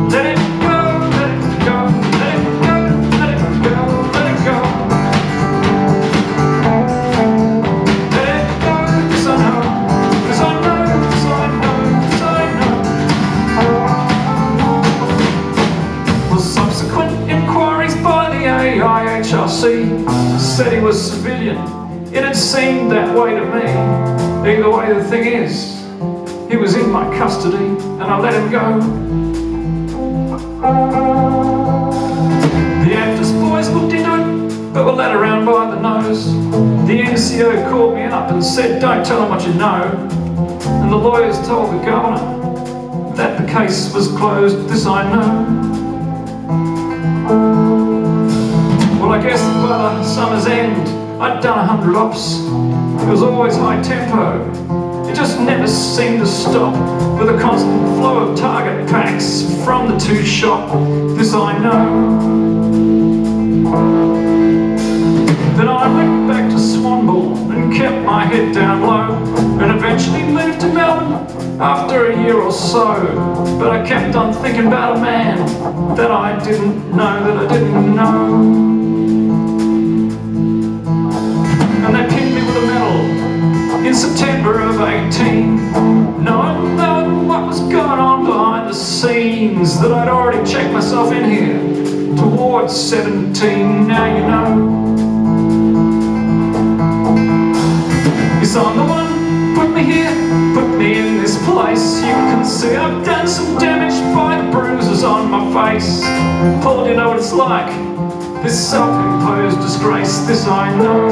Let it go, let it go, let it go, let it go, let it go. Let it go, 'cause I know, 'cause I know, 'cause I know, 'cause I know. Well, subsequent inquiries by the AIHRC said he was civilian. It had seemed that way to me. Either way, the thing is, he was in my custody and I let him go. The AFTIS boys looked into it, but were led around by the nose. The NCO called me up and said, don't tell him what you know. And the lawyers told the governor that the case was closed, this I know. Well, I guess by the summer's end, I'd done 100 ops. It was always high tempo. It just never seemed to stop, with a constant flow of target packs from the two shop. This I know. Then I went back to Swanbourne and kept my head down low, and eventually moved to Melbourne after a year or so. But I kept on thinking about a man that I didn't know, that I didn't know. And they pinned me with a medal in September of 18, knowing what was going on behind the scenes, that I'd already checked myself in here towards 17. Now you know. Yes, I'm the one, put me here, put me in this place. You can see I've done some damage by the bruises on my face. Paul, you know what it's like, this self-imposed disgrace, this I know.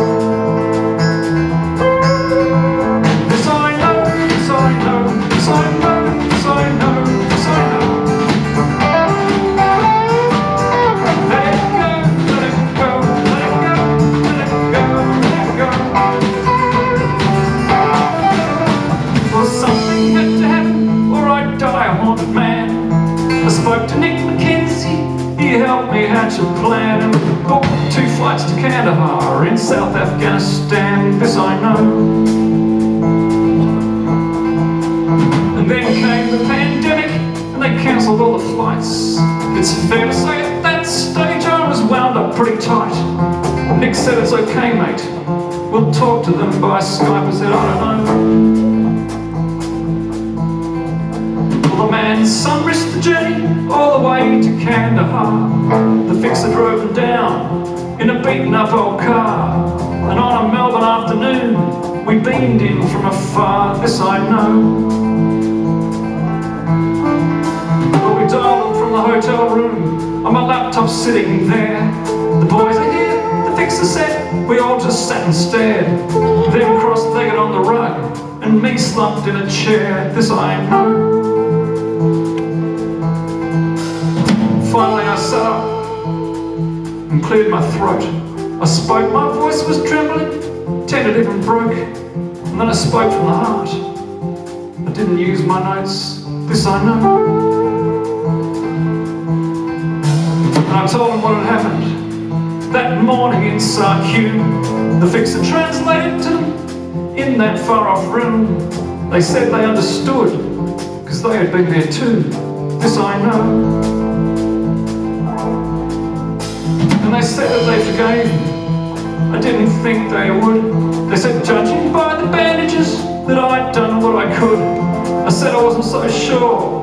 A plan and booked 2 flights to Canberra in South Afghanistan, this I know. And then came the pandemic and they cancelled all the flights. It's fair to say at that stage I was wound up pretty tight. Nick said it's okay, mate, we'll talk to them by Skype. I said I don't know. Well, the man's son risked the journey all the way to Canberra. Kandahar. The fixer drove them down in a beaten up old car, and on a Melbourne afternoon we beamed in from afar. This I know. But we dialed them from the hotel room on my laptop sitting there. The boys are here, the fixer said. We all just sat and stared. Them cross-legged on the rug and me slumped in a chair. This I know. Finally I sat up and cleared my throat. I spoke, my voice was trembling, tentative and broke, and then I spoke from the heart. I didn't use my notes, this I know. And I told them what had happened that morning in Sarkune. The fixer translated to them in that far-off room. They said they understood, because they had been there too, this I know. And they said that they forgave me. I didn't think they would. They said, judging by the bandages, that I'd done what I could. I said I wasn't so sure.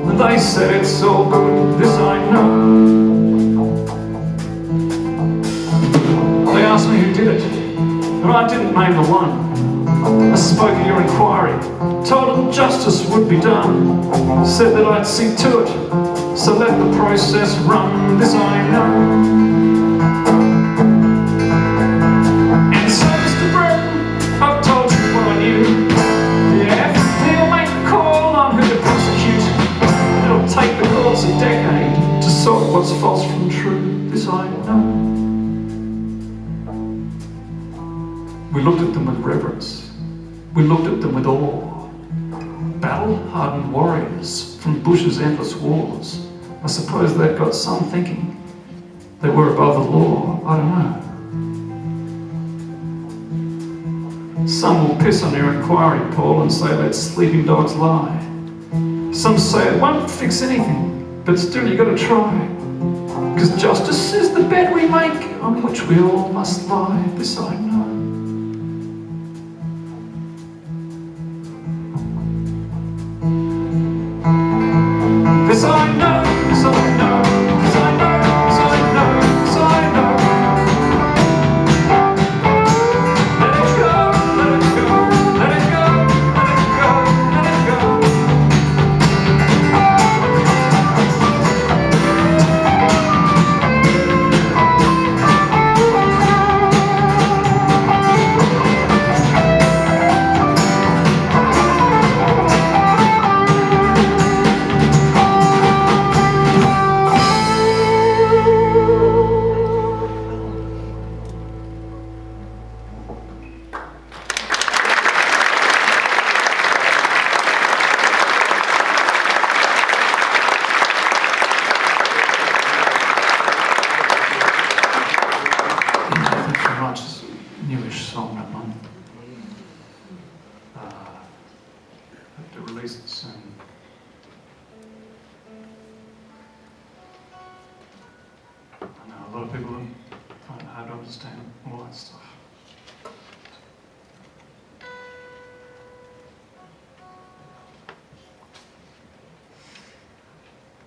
And they said it's all good, this I know. They asked me who did it, and I didn't name the one. I spoke at your inquiry, told them justice would be done. Said that I'd see to it, so let the process run, this I know. A decade to sort what's false from true, this I know. We looked at them with reverence, we looked at them with awe. Battle-hardened warriors from Bush's endless wars. I suppose they've got some thinking they were above the law, I don't know. Some will piss on your inquiry, Paul, and say let sleeping dogs lie. Some say it won't fix anything, but still you gotta try, because justice is the bed we make on which we all must lie, this I know. This I know, this I know, this I know, this I know, this I know. Let it go, let it go, let it go, let it go, let it go.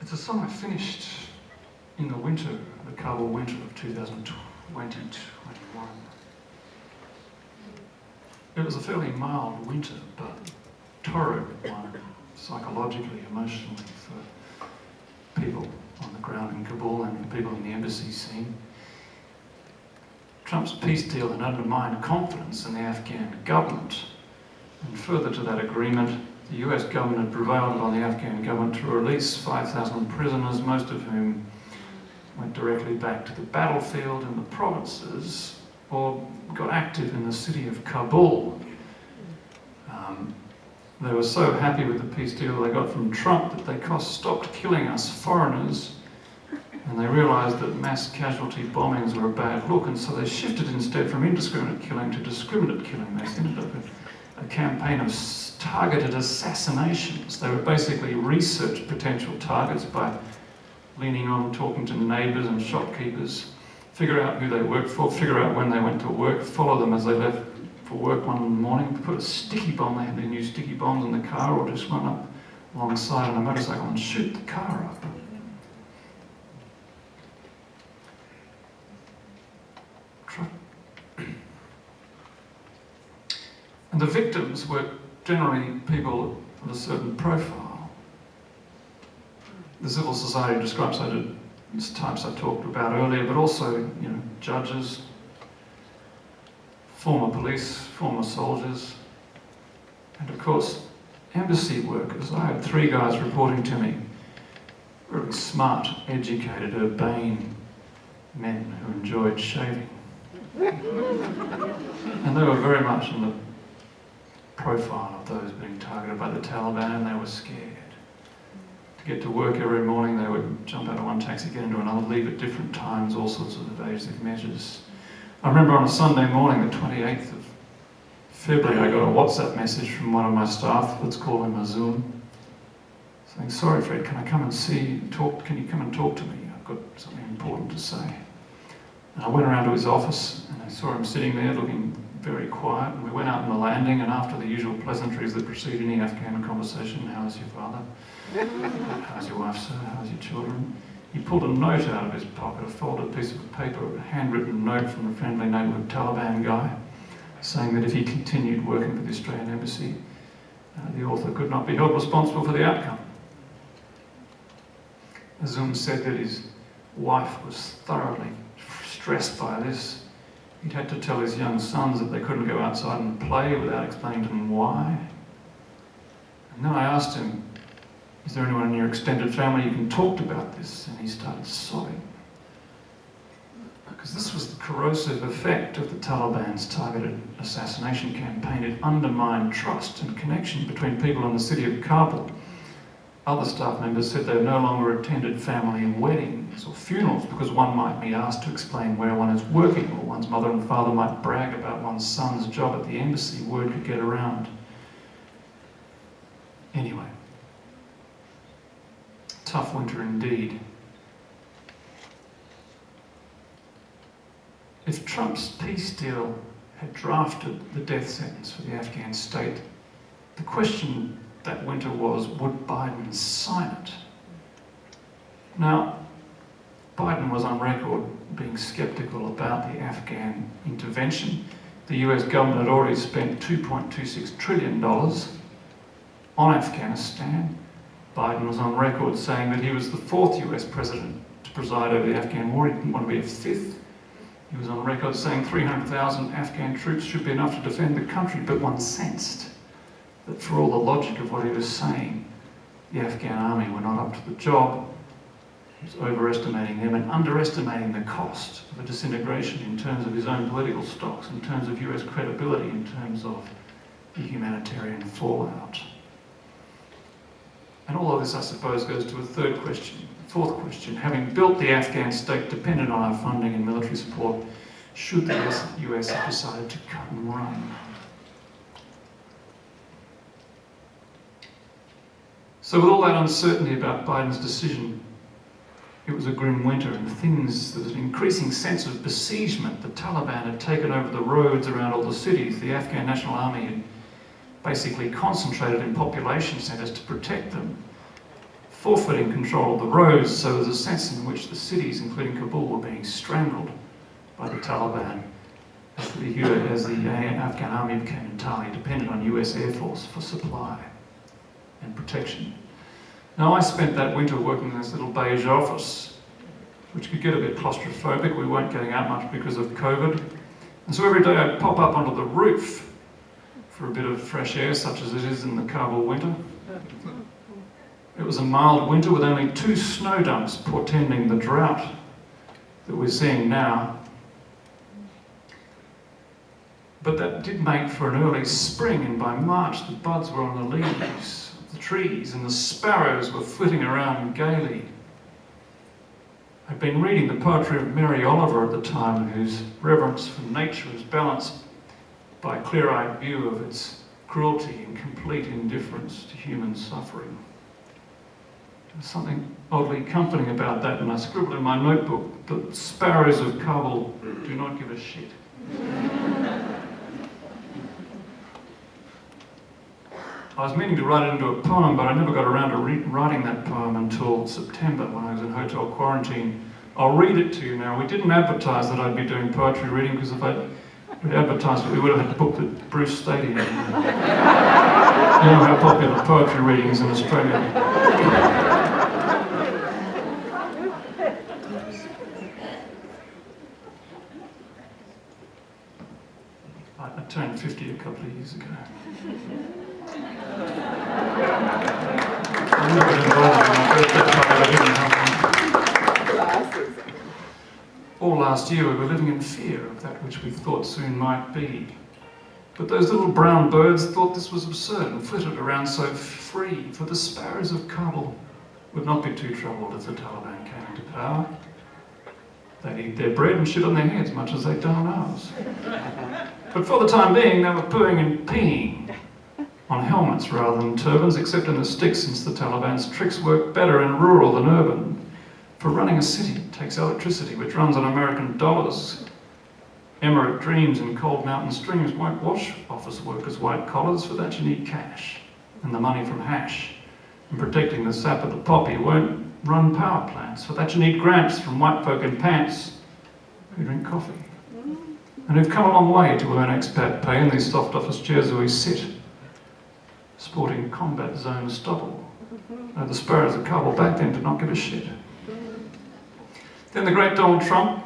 It's a song I finished in the winter, the Kabul winter of 2020-21. It was a fairly mild winter, but torrid one, psychologically, emotionally, for people on the ground in Kabul and people in the embassy scene. Trump's peace deal had undermined confidence in the Afghan government, and further to that agreement, the US government had prevailed upon the Afghan government to release 5,000 prisoners, most of whom went directly back to the battlefield in the provinces or got active in the city of Kabul. They were so happy with the peace deal they got from Trump that they stopped killing us foreigners, and they realised that mass casualty bombings were a bad look, and so they shifted instead from indiscriminate killing to discriminate killing. They ended up with a campaign of targeted assassinations. They would basically research potential targets by leaning on, talking to neighbours and shopkeepers, figure out who they worked for, figure out when they went to work, follow them as they left for work one morning, put a sticky bomb, they had their new sticky bombs in the car, or just run up alongside on a motorcycle and shoot the car up. the victims were generally people of a certain profile. The civil society describes those types I talked about earlier, but also, judges, former police, former soldiers, and of course, embassy workers. I had 3 guys reporting to me, really smart, educated, urbane men who enjoyed shaving. And they were very much in the profile of those being targeted by the Taliban, and they were scared. To get to work every morning, they would jump out of one taxi, get into another, leave at different times, all sorts of evasive measures. I remember on a Sunday morning, the 28th of February, I got a WhatsApp message from one of my staff, let's call him Azum, saying, "Sorry Fred, can I come and can you come and talk to me? I've got something important to say." And I went around to his office and I saw him sitting there looking very quiet, and we went out on the landing, and after the usual pleasantries that precede any Afghan conversation, "How's your father? How's your wife, sir? How's your children?" He pulled a note out of his pocket, a folded piece of paper, a handwritten note from a friendly neighbourhood Taliban guy, saying that if he continued working for the Australian Embassy, the author could not be held responsible for the outcome. Azum said that his wife was thoroughly stressed by this. He'd had to tell his young sons that they couldn't go outside and play without explaining to them why. And then I asked him, "Is there anyone in your extended family you can talk to about this?" And he started sobbing. Because this was the corrosive effect of the Taliban's targeted assassination campaign. It undermined trust and connection between people in the city of Kabul. Other staff members said they no longer attended family weddings or funerals because one might be asked to explain where one is working, or one's mother and father might brag about one's son's job at the embassy. Word could get around. Anyway, tough winter indeed. If Trump's peace deal had drafted the death sentence for the Afghan state, the question that winter was, would Biden sign it? Now, Biden was on record being sceptical about the Afghan intervention. The US government had already spent $2.26 trillion on Afghanistan. Biden was on record saying that he was the 4th US president to preside over the Afghan war. He didn't want to be a 5th. He was on record saying 300,000 Afghan troops should be enough to defend the country, but one sensed that for all the logic of what he was saying, the Afghan army were not up to the job. He was overestimating them and underestimating the cost of a disintegration in terms of his own political stocks, in terms of US credibility, in terms of the humanitarian fallout. And all of this, I suppose, goes to a third question. Fourth question, having built the Afghan state dependent on our funding and military support, should the US have decided to cut and run? So with all that uncertainty about Biden's decision, it was a grim winter, and there was an increasing sense of besiegement. The Taliban had taken over the roads around all the cities. The Afghan National Army had basically concentrated in population centres to protect them, forfeiting control of the roads, so there was a sense in which the cities, including Kabul, were being strangled by the Taliban as the Afghan army became entirely dependent on US Air Force for supply and protection. Now, I spent that winter working in this little beige office, which could get a bit claustrophobic. We weren't getting out much because of COVID. And so every day I'd pop up onto the roof for a bit of fresh air, such as it is in the Kabul winter. It was a mild winter with only 2 snow dumps, portending the drought that we're seeing now. But that did make for an early spring, and by March the buds were on the leaves of the trees and the sparrows were flitting around gaily. I'd been reading the poetry of Mary Oliver at the time, whose reverence for nature is balanced by a clear-eyed view of its cruelty and complete indifference to human suffering. There's something oddly comforting about that, and I scribbled in my notebook, the sparrows of Kabul do not give a shit. I was meaning to write it into a poem, but I never got around to writing that poem until September when I was in hotel quarantine. I'll read it to you now. We didn't advertise that I'd be doing poetry reading, because if I'd We advertised it, we would have had to book the Bruce Stadium. You know how popular poetry reading is in Australia. I turned 50 a couple of years ago. I've never been involved in my birthday party, I didn't have one. All last year we were living in fear of that which we thought soon might be. But those little brown birds thought this was absurd and flitted around so free, for the sparrows of Kabul would not be too troubled if the Taliban came into power. They'd eat their bread and shit on their heads, much as they'd done on ours. But for the time being, they were pooing and peeing on helmets rather than turbans, except in the sticks, since the Taliban's tricks work better in rural than urban. For running a city takes electricity, which runs on American dollars. Emirate dreams and cold mountain streams won't wash office workers' white collars. For that you need cash and the money from hash. And protecting the sap of the poppy won't run power plants. For that you need grants from white folk in pants who drink coffee. And who've come a long way to earn expat pay in these soft office chairs where we sit, sporting combat zone stubble. Now the sparrows of Kabul back then did not give a shit. Then the great Donald Trump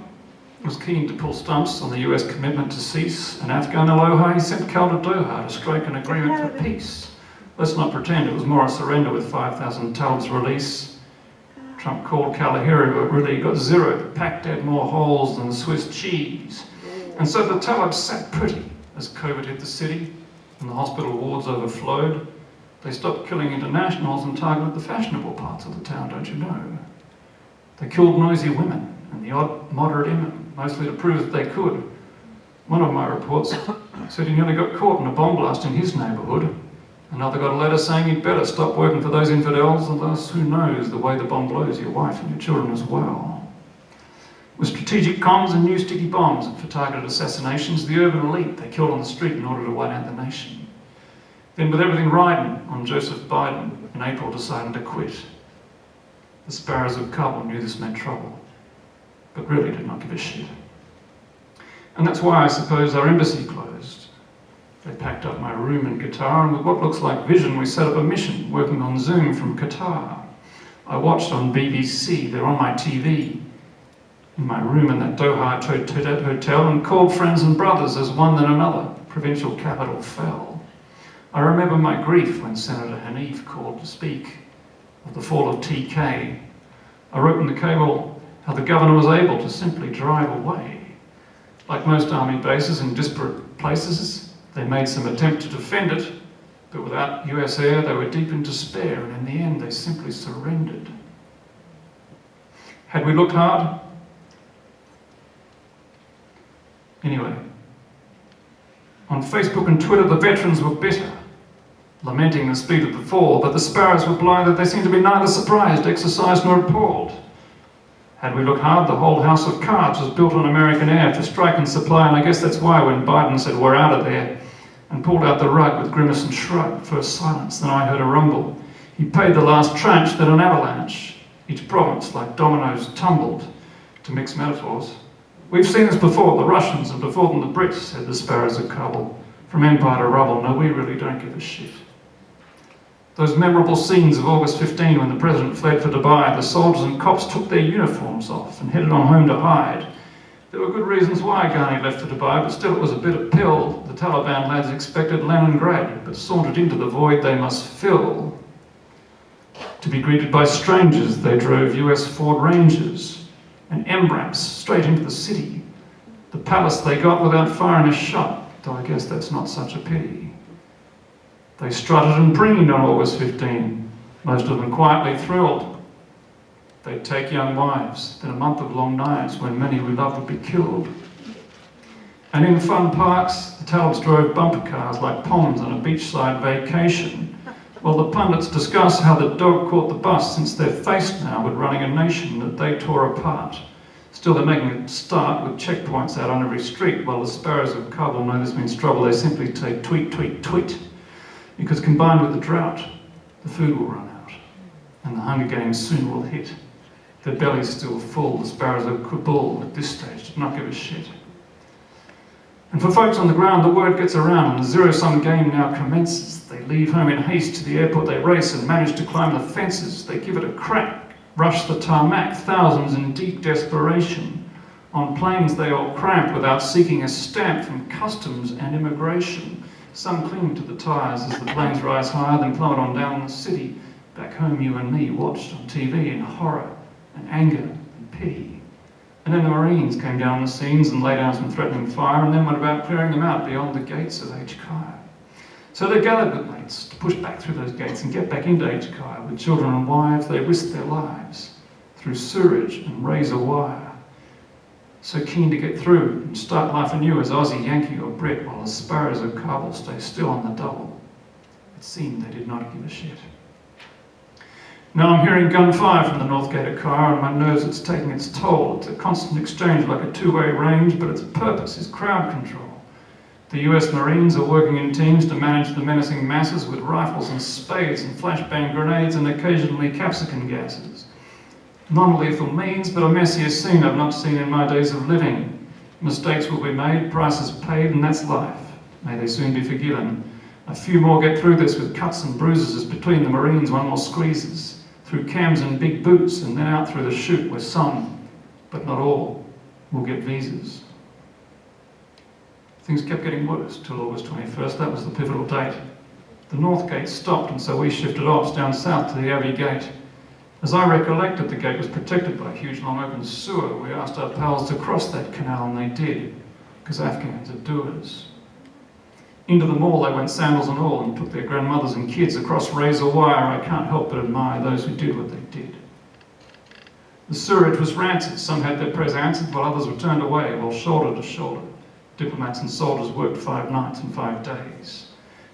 was keen to pull stumps on the US commitment to cease an Afghan aloha. He sent Cal to Doha to strike an agreement for peace. Let's not pretend it was more a surrender with 5,000 Talib's release. Trump called Cal a hero, but really got zero. The pact had more holes than Swiss cheese. And so the Talibs sat pretty as COVID hit the city and the hospital wards overflowed. They stopped killing internationals and targeted the fashionable parts of the town, don't you know? They killed noisy women and the odd moderate imam, mostly to prove that they could. One of my reports said he nearly got caught in a bomb blast in his neighbourhood. Another got a letter saying he'd better stop working for those infidels, unless who knows the way the bomb blows your wife and your children as well. With strategic comms and new sticky bombs for targeted assassinations, the urban elite they killed on the street in order to white out the nation. Then with everything riding on Joseph Biden, in April deciding to quit. The sparrows of Kabul knew this meant trouble, but really did not give a shit. And that's why I suppose our embassy closed. They packed up my room in Qatar, and with what looks like vision, we set up a mission, working on Zoom from Qatar. I watched on BBC, they're on my TV, in my room in that Doha hotel, and called friends and brothers as one then another provincial capital fell. I remember my grief when Senator Hanif called to speak of the fall of TK. I wrote in the cable how the governor was able to simply drive away. Like most army bases in disparate places, they made some attempt to defend it, but without US air they were deep in despair, and in the end they simply surrendered. Had we looked hard? Anyway, on Facebook and Twitter the veterans were bitter, lamenting the speed of the fall, but the sparrows were blind that they seemed to be neither surprised, exercised, nor appalled. Had we looked hard, the whole house of cards was built on American air for strike and supply, and I guess that's why when Biden said we're out of there and pulled out the rug with grimace and shrug, first silence, then I heard a rumble. He paid the last tranche, then an avalanche. Each province, like dominoes, tumbled, to mix metaphors. We've seen this before, the Russians, and before them the Brits, said the sparrows of Kabul. From empire to rubble, no, we really don't give a shit. Those memorable scenes of August 15 when the president fled for Dubai, the soldiers and cops took their uniforms off and headed on home to hide. There were good reasons why Ghani left for Dubai, but still it was a bit of pill. The Taliban lads expected Leningrad, but sauntered into the void they must fill. To be greeted by strangers, they drove US Ford Rangers and MRAPs straight into the city. The palace they got without firing a shot, though I guess that's not such a pity. They strutted and preened on August 15, most of them quietly thrilled. They'd take young wives, then a month of long nights when many we loved would be killed. And in fun parks, the Talibs drove bumper cars like Poms on a beachside vacation, while the pundits discuss how the dog caught the bus since they're faced now with running a nation that they tore apart. Still, they're making a start with checkpoints out on every street, while the sparrows of Kabul know this means trouble. They simply take tweet, tweet, tweet. Because combined with the drought, the food will run out, and the Hunger Games soon will hit. Their bellies still full, the sparrows of Kabul at this stage did not give a shit. And for folks on the ground, the word gets around and the zero-sum game now commences. They leave home in haste to the airport, they race and manage to climb the fences. They give it a crack, rush the tarmac, thousands in deep desperation. On planes they all cramp without seeking a stamp from customs and immigration. Some cling to the tyres as the planes rise higher, then plummet on down the city. Back home you and me watched on TV in horror and anger and pity. And then the Marines came down the scenes and laid down some threatening fire and then went about clearing them out beyond the gates of HKI. So they gathered with mates to push back through those gates and get back into HKI. With children and wives, they risked their lives through sewerage and razor wire. So keen to get through and start life anew as Aussie, Yankee or Brit, while the sparrows of Kabul stay still on the double. It seemed they did not give a shit. Now I'm hearing gunfire from the north gate of Cairo, and my nerves, it's taking its toll. It's a constant exchange like a two-way range, but its purpose is crowd control. The US Marines are working in teams to manage the menacing masses with rifles and spades and flashbang grenades and occasionally capsicum gases. Non-lethal means, but a messier scene I've not seen in my days of living. Mistakes will be made, prices paid, and that's life. May they soon be forgiven. A few more get through this with cuts and bruises as between the Marines one more squeezes. Through cams and big boots, and then out through the chute where some, but not all, will get visas. Things kept getting worse till August 21st. That was the pivotal date. The north gate stopped, and so we shifted off down south to the Abbey Gate. As I recollected, the gate was protected by a huge long open sewer. We asked our pals to cross that canal, and they did, because Afghans are doers. Into the mall they went, sandals and all, and took their grandmothers and kids across razor wire. I can't help but admire those who did what they did. The sewerage was rancid. Some had their prayers answered while others were turned away, while shoulder to shoulder, diplomats and soldiers worked 5 nights and 5 days.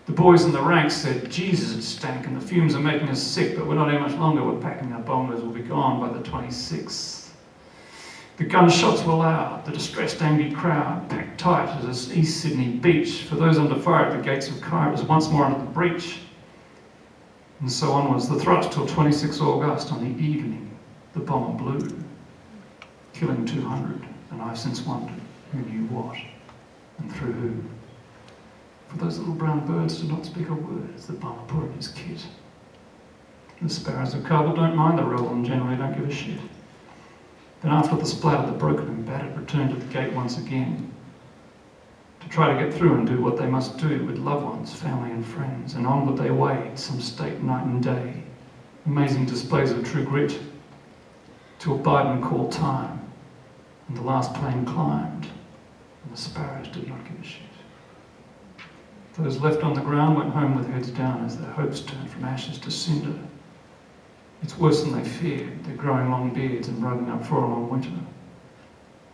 The boys in the ranks said, Jesus, it stank, and the fumes are making us sick, but we're not here much longer. We're packing our bombers. We'll be gone by the 26th. The gunshots were loud, the distressed, angry crowd packed tight as East Sydney beach. For those under fire at the gates of Cairo, it was once more under the breach. And so onwards, the thrust till 26 August. On the evening, the bomber blew, killing 200, and I've since wondered who knew what and through who. For those little brown birds did not speak a word as the bomber put in his kit. The sparrows of Kabul don't mind the roll and generally don't give a shit. Then after the splatter, the broken and battered returned to the gate once again to try to get through and do what they must do with loved ones, family and friends. And onward they wade, some state night and day, amazing displays of true grit, till Biden called time and the last plane climbed and the sparrows did not give a shit. Those left on the ground went home with heads down as their hopes turned from ashes to cinder. It's worse than they feared. They're growing long beards and rugging up for a long winter.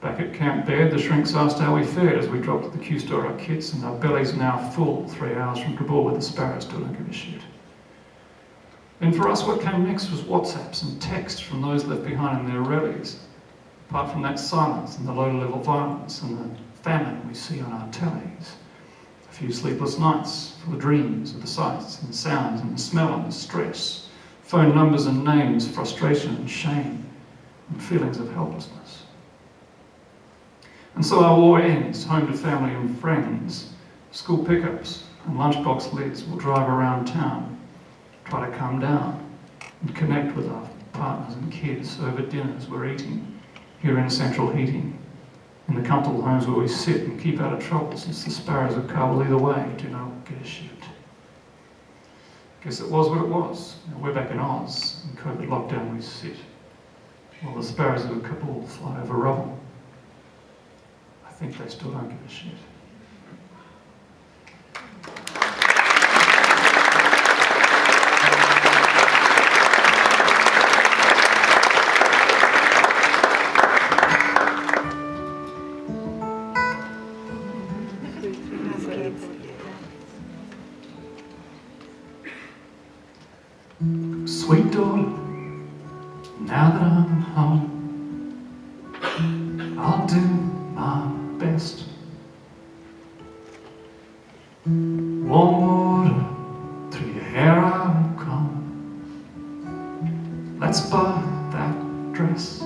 Back at Camp Baird, the shrinks asked how we fared as we dropped at the Q store our kits, and our bellies now full 3 hours from Kabul where the sparrows still don't give a shit. Then for us, what came next was WhatsApps and texts from those left behind in their rallies. Apart from that silence and the low-level violence and the famine we see on our tellies. A few sleepless nights full of dreams of the sights and sounds and the smell and the stress. Phone numbers and names, frustration and shame, and feelings of helplessness. And so our war ends, home to family and friends, school pickups and lunchbox lids will drive around town, try to calm down and connect with our partners and kids over dinners we're eating here in central heating, in the comfortable homes where we sit and keep out of trouble since the sparrows of Kabul either way do not get a shit. Guess it was what it was. Now we're back in Oz. In COVID lockdown we sit, while the sparrows of Kabul fly over rubble. I think they still don't give a shit. Sweet daughter, now that I'm home, I'll do my best. Warm water through your hair I'll come. Let's buy that dress.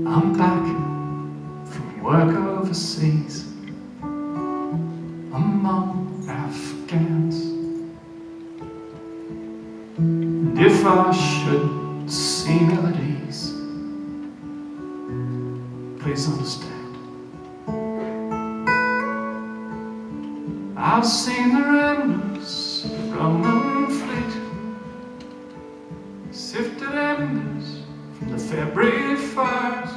I'm back from work overseas among Afghans. And if I should seem ill at ease, please understand. I've seen the remnants of the Roman fleet, sifted embers from the February fires.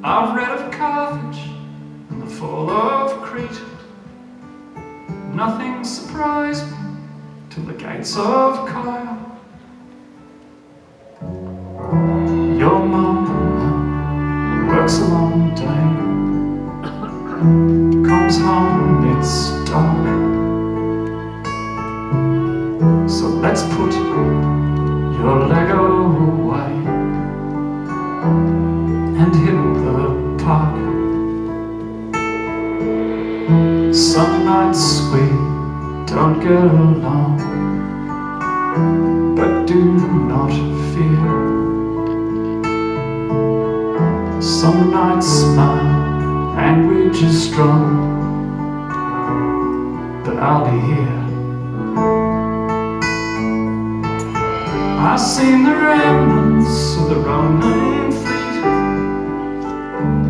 I've read of Carthage and the fall of Crete. Nothing surprised me till the gates of Cairo. Your mum works a long day, comes home, it's dark. So let's put your Lego away and hit the park. Some nights we don't get along, but do not fear. Some nights my language is strong, but I'll be here. I've seen the remnants of the Roman fleet,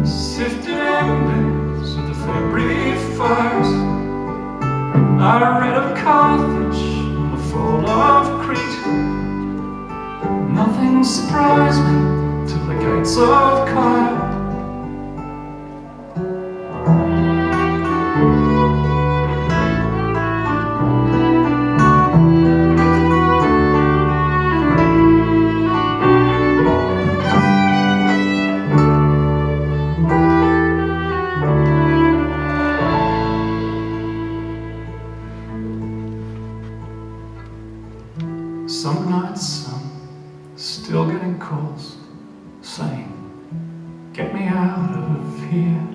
sifted embers of the February fires. I read of Carthage and the fall of Crete. Nothing surprised me till the gates of Cairo. Some nights I'm still getting calls saying, get me out of here.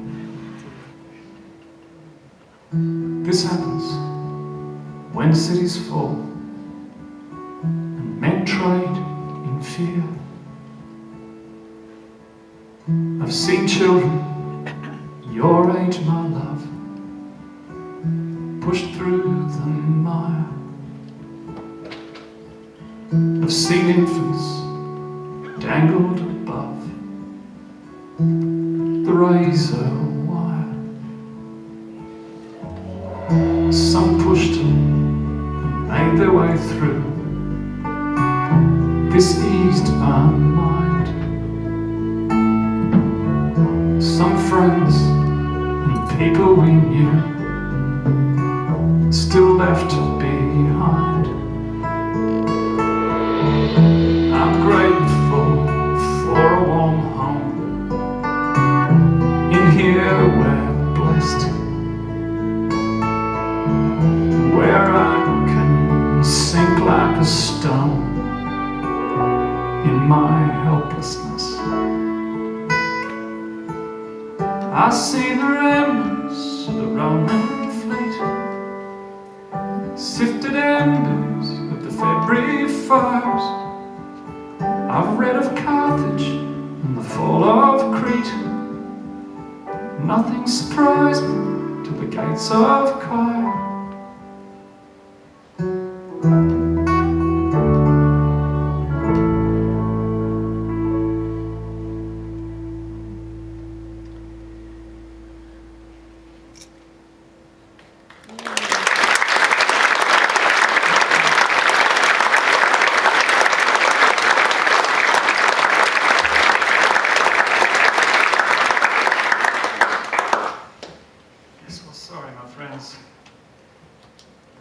This happens when cities fall and men trade in fear. I've seen children your age, my love, pushed through the mire. I've seen infants dangled above the razor wire. Some pushed and made their way through. This eased my mind. Some friends and people we knew still left behind. I'm grateful for a warm home. In here we're blessed, where I can sink like a stone in my helplessness. I see the remnants of the Roman fleet, sifted embers of the February fires. I've read of Carthage and the fall of Crete. Nothing surprised me till the gates of Cairo.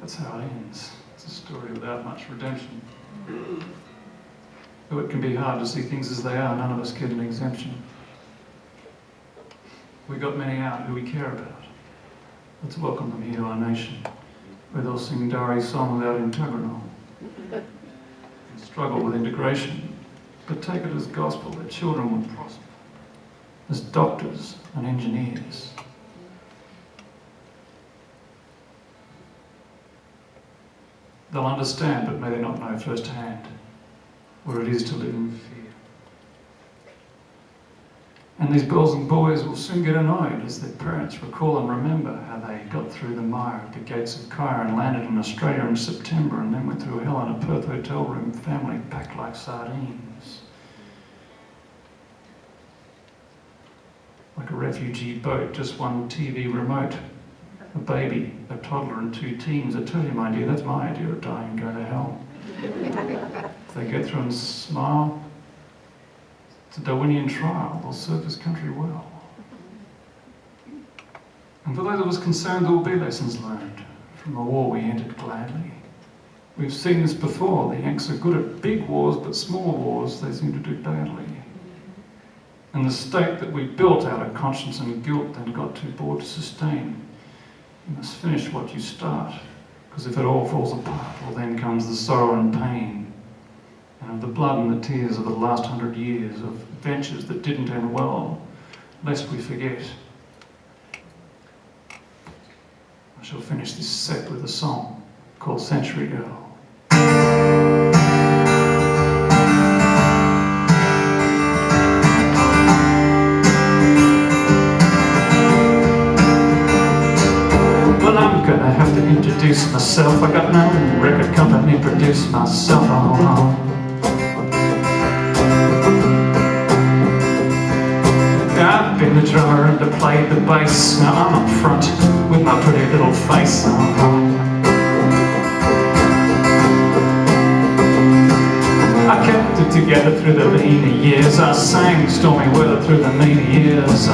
That's how it ends. It's a story without much redemption. Though it can be hard to see things as they are, none of us get an exemption. We got many out who we care about. Let's welcome them here to our nation, where they'll sing Dari's song without integranol, and struggle with integration, but take it as gospel that children will prosper as doctors and engineers. They'll understand, but may they not know firsthand what it is to live in fear. And these girls and boys will soon get annoyed as their parents recall and remember how they got through the mire at the gates of Cairo and landed in Australia in September and then went through hell in a Perth hotel room, family packed like sardines. Like a refugee boat, just one TV remote, a baby, a toddler and 2 teens. I tell you, my dear, that's my idea of dying and going to hell. If they get through and smile, it's a Darwinian trial. They'll serve this country well. And for those of us concerned, there will be lessons learned from a war we entered gladly. We've seen this before. The Yanks are good at big wars, but small wars they seem to do badly. And the state that we built out of conscience and guilt then got too bored to sustain. You must finish what you start, because if it all falls apart, well then comes the sorrow and pain, and of the blood and the tears of the last 100 years, of ventures that didn't end well, lest we forget. I shall finish this set with a song called Century Girl. Well, I'm gonna have to introduce myself. I got no record company, produce myself. I've been the drummer and I played the bass. Now I'm up front with my pretty little face. I kept it together through the lean years. I sang stormy weather through the mean years.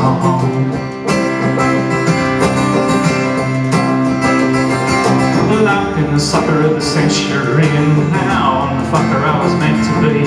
Well, I've been the sucker of the century, and now I'm the fucker I was meant to be.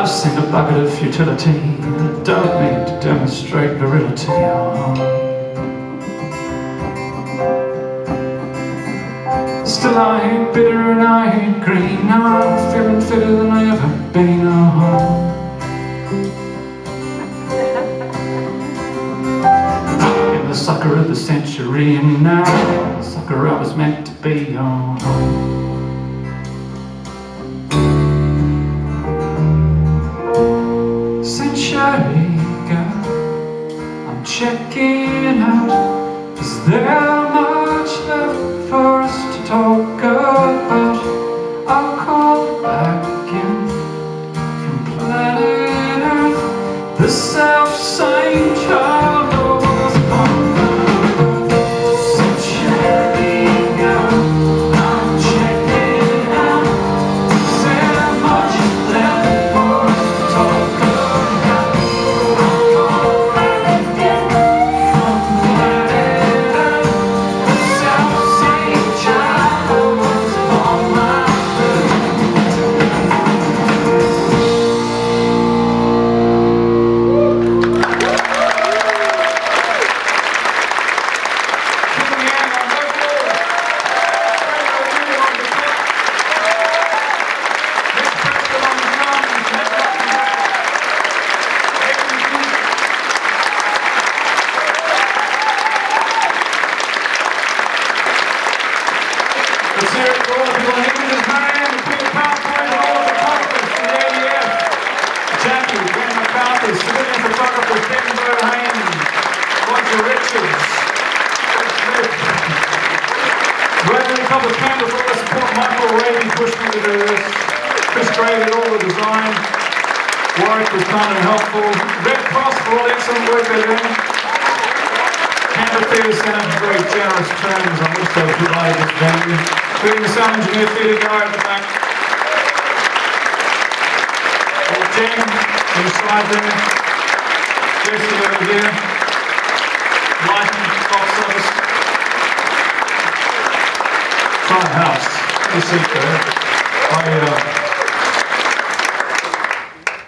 I've seen a bucket of futility that don't need to demonstrate virility. Still I ain't bitter and I ain't green. Now I'm feeling fitter than I ever been. I'm the sucker of the century, and now the sucker I was meant to be. Century girl, I'm checking out. Is there much left for us to talk about? I'll call back in from planet Earth, the self-same child who was on Earth. Century girl, I'm checking out. Is there much left for us to talk about? I'll call back in from planet Earth, the self-same child who was on my sound engineer theatre guy at the back. Jen inside there. Jesse over there. Lighting, box office. Front house. You see there.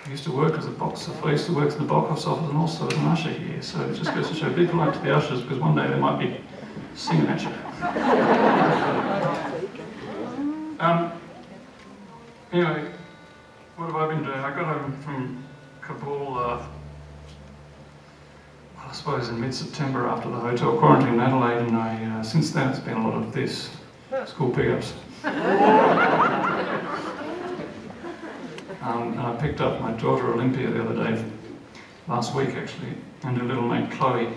I used to work as a box office. I used to work in the box office and also as an usher here. So it just goes to show big light to the ushers, because one day they might be singing at you. Anyway, what have I been doing? I got home from Kabul, I suppose in mid-September after the hotel quarantine in Adelaide, and since then it's been a lot of this, school pickups. And I picked up my daughter Olympia the other day, last week actually, and her little mate Chloe.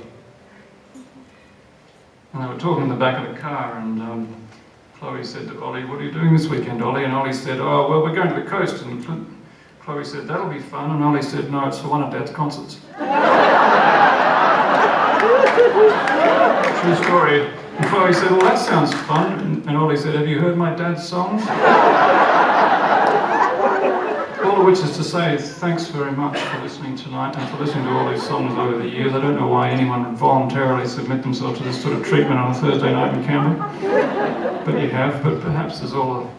And they were talking in the back of the car, and Chloe said to Ollie, "What are you doing this weekend, Ollie?" And Ollie said, "Oh, well, we're going to the coast." And Chloe said, "That'll be fun." And Ollie said, "No, it's for one of Dad's concerts." True story. And Chloe said, "Well, that sounds fun." And Ollie said, "Have you heard my dad's songs?" All of which is to say, thanks very much for listening tonight and for listening to all these songs over the years. I don't know why anyone would voluntarily submit themselves to this sort of treatment on a Thursday night in Canberra. But you have, but perhaps there's all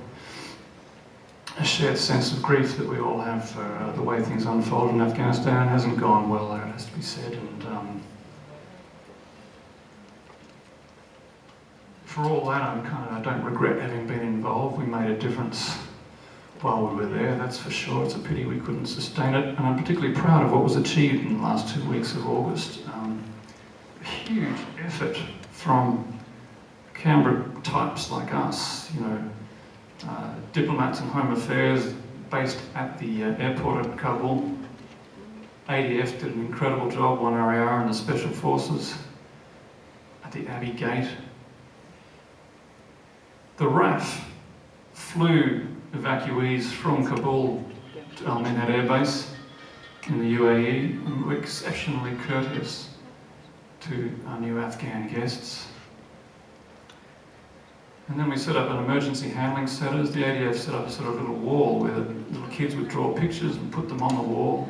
a shared sense of grief that we all have for the way things unfold in Afghanistan. It hasn't gone well there, it has to be said. And for all that, I don't regret having been involved. We made a difference while we were there, that's for sure. It's a pity we couldn't sustain it, and I'm particularly proud of what was achieved in the last 2 weeks of August. A huge effort from Canberra types like us, diplomats and Home Affairs based at the airport at Kabul. ADF did an incredible job, 1RAR and the Special Forces at the Abbey Gate. The RAF flew evacuees from Kabul to Al Minhad Air Base in the UAE, and were exceptionally courteous to our new Afghan guests. And then we set up an emergency handling centres. The ADF set up a sort of little wall where the little kids would draw pictures and put them on the wall.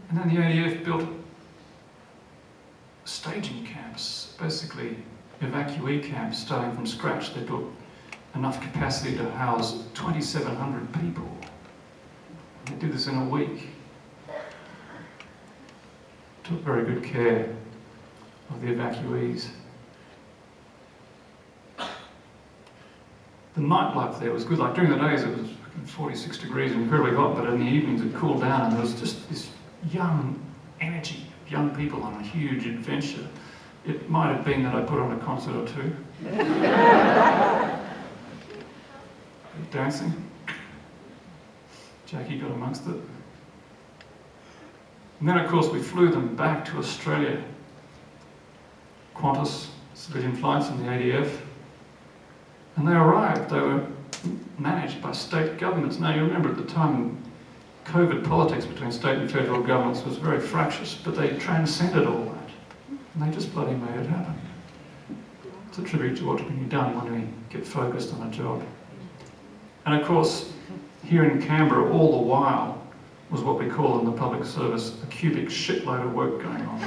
And then the ADF built staging camps, basically evacuee camps starting from scratch. They built enough capacity to house 2,700 people. They did this in a week. took very good care of the evacuees. The nightlife there was good. Like during the days it was 46 degrees and incredibly hot, but in the evenings it cooled down and there was just this young energy, young people on a huge adventure. It might have been that I put on a concert or two. Dancing. Jackie got amongst it. And then of course we flew them back to Australia. Qantas, civilian flights in the ADF. And they arrived, they were managed by state governments. Now you remember at the time, COVID politics between state and federal governments was very fractious, but they transcended all that. And they just bloody made it happen. It's a tribute to what can be done when we get focused on a job. And of course, here in Canberra, all the while, was what we call in the public service a cubic shitload of work going on.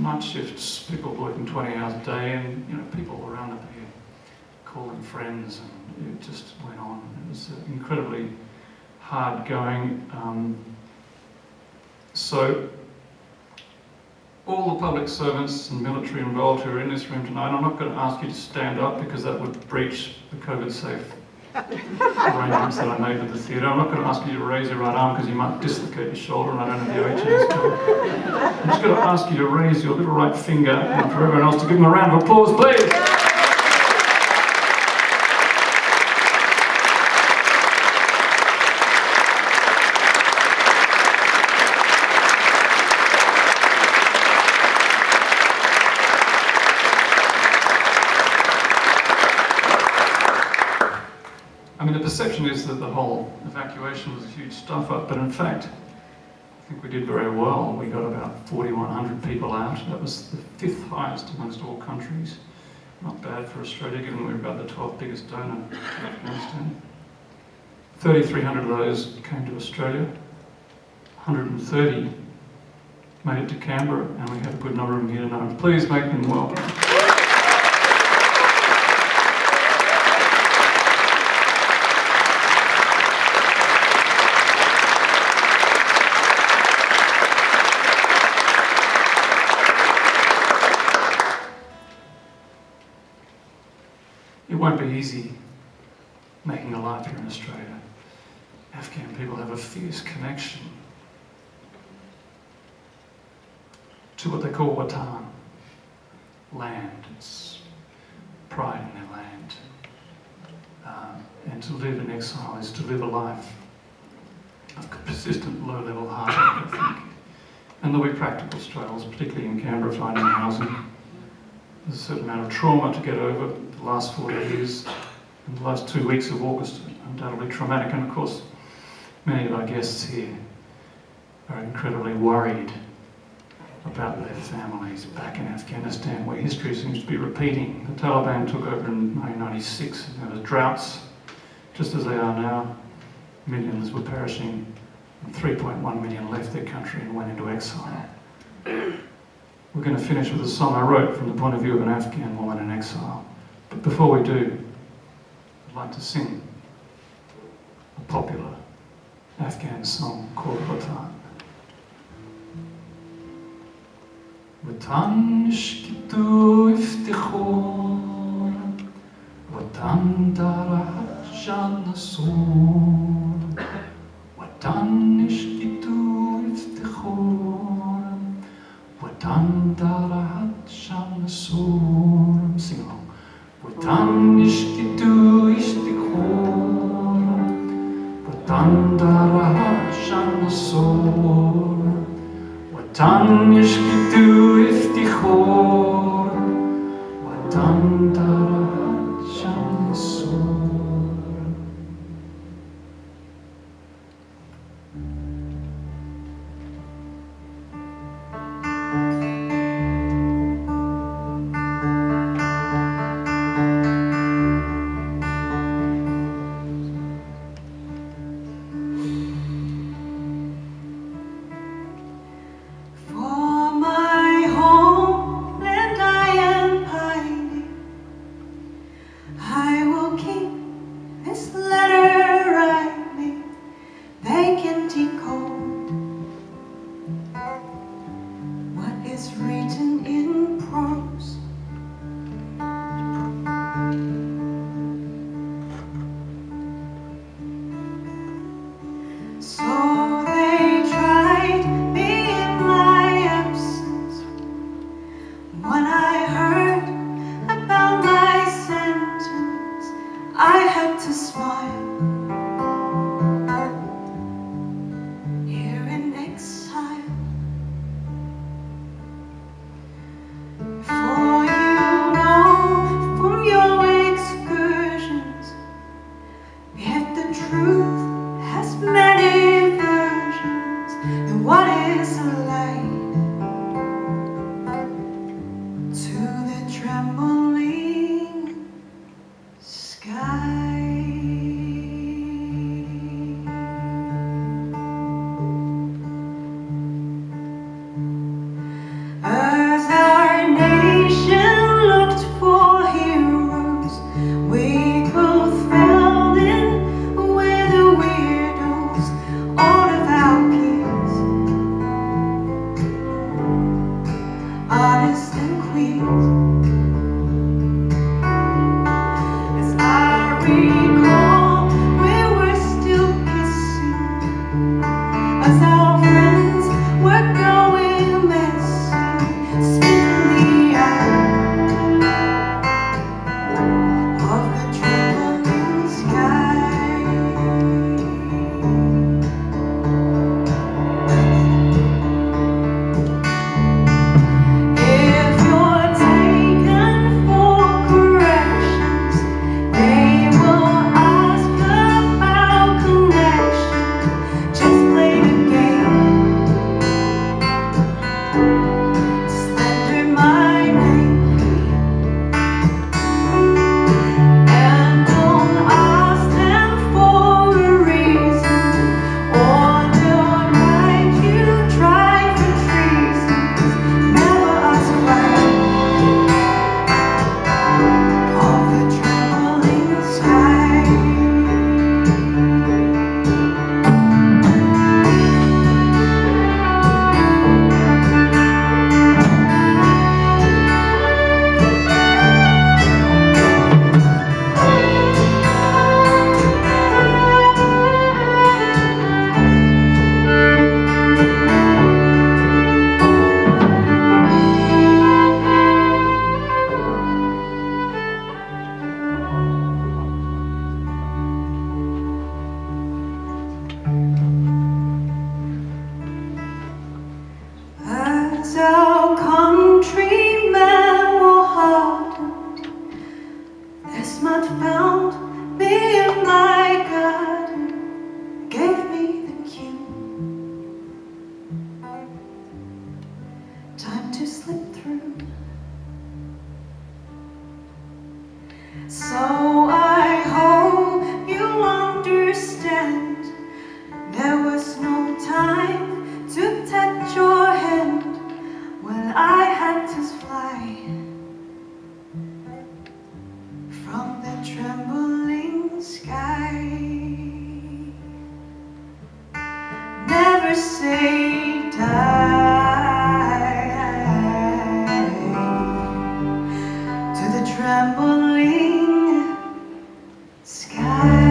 Night shifts, people working 20 hours a day, and people around up here calling friends, and it just went on. It was incredibly hard going. So all the public servants and military involved who are in this room tonight, I'm not going to ask you to stand up because that would breach the COVID-safe arrangements that I made with the theatre. I'm not going to ask you to raise your right arm because you might dislocate your shoulder and I don't have the OHS covered. I'm just going to ask you to raise your little right finger and for everyone else to give them a round of applause, please. I mean, the perception is that the whole evacuation was a huge stuff-up, but in fact, I think we did very well. We got about 4,100 people out. That was the 5th highest amongst all countries. Not bad for Australia, given we're about the 12th biggest donor to Afghanistan. 3,300 of those came to Australia. 130 made it to Canberra, and we have a good number of them here tonight. Please make them welcome. It won't be easy making a life here in Australia. Afghan people have a fierce connection to what they call Watan, land. It's pride in their land. And to live in exile is to live a life of persistent low-level hardship, I think. And there'll be practical struggles, particularly in Canberra, finding housing. There's a certain amount of trauma to get over. The last 4 days and the last 2 weeks of August are undoubtedly traumatic, and of course many of our guests here are incredibly worried about their families back in Afghanistan, where history seems to be repeating. The Taliban took over in 1996 and there was droughts, just as they are now. Millions were perishing, and 3.1 million left their country and went into exile. We're going to finish with a song I wrote from the point of view of an Afghan woman in exile. But before we do, I'd like to sing a popular Afghan song called Watan. Watan ishkitu iftikhor, Watan darahat shan nasur, Watan ishkitu iftikhor, Watan darahat shan nasur. Sing along. Watan ishkitu iftikhor, Watan darahat shan nasur. Watan ishkitu iftikhor, Watan darahat shan nasur. For my homeland is written in prose. So they tried me in my absence. When I heard about my sentence, I had to smile. Here in exile. For you know from your excursions, if the truth has many versions, then what is a lie? To the trembling sky. As our nation looked for heroes, we both fell in with the weirdos, all of our peers, artists and queers. As I recall, we were still kissing, as our friends were going missing, spinning the air of the trembling sky. If you're taken for corrections, they will ask about connection. Just play the game. Slander my name. And don't ask them for a reason, or they'll write you try for treason. Never ask why of the trembling sky. As our countrymen were hardened, this mud found me in my garden, gave me the cue. Time to slip through. So I hope you understand, there was no time to touch your hand when I had to fly from the trembling sky. Never say die to the trembling sky.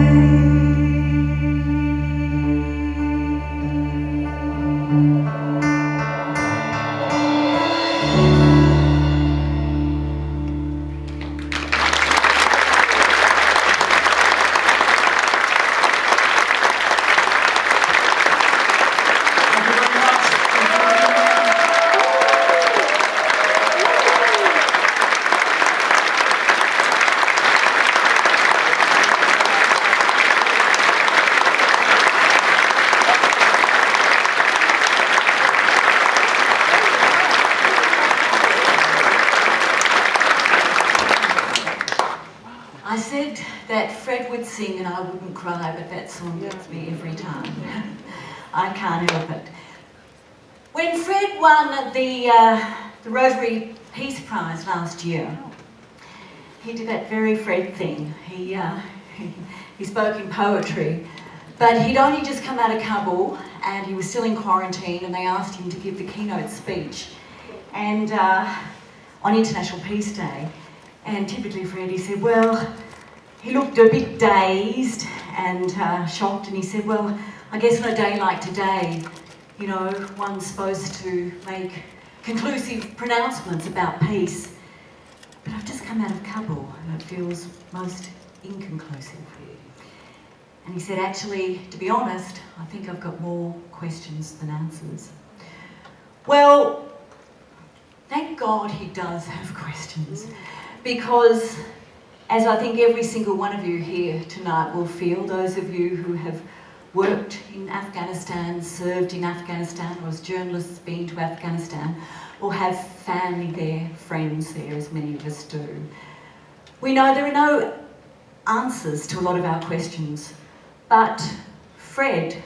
I said that Fred would sing and I wouldn't cry, but that song gets me every time. I can't help it. When Fred won the Rotary Peace Prize last year, he did that very Fred thing. He spoke in poetry, but he'd only just come out of Kabul and he was still in quarantine, and they asked him to give the keynote speech. and on International Peace Day, and typically Fred, he said, well, he looked a bit dazed and shocked, and he said, well, I guess on a day like today, you know, one's supposed to make conclusive pronouncements about peace. But I've just come out of Kabul and it feels most inconclusive. And he said, actually, to be honest, I think I've got more questions than answers. Well, thank God he does have questions, because as I think every single one of you here tonight will feel, those of you who have worked in Afghanistan, served in Afghanistan, or as journalists been to Afghanistan, or have family there, friends there, as many of us do. We know there are no answers to a lot of our questions, but Fred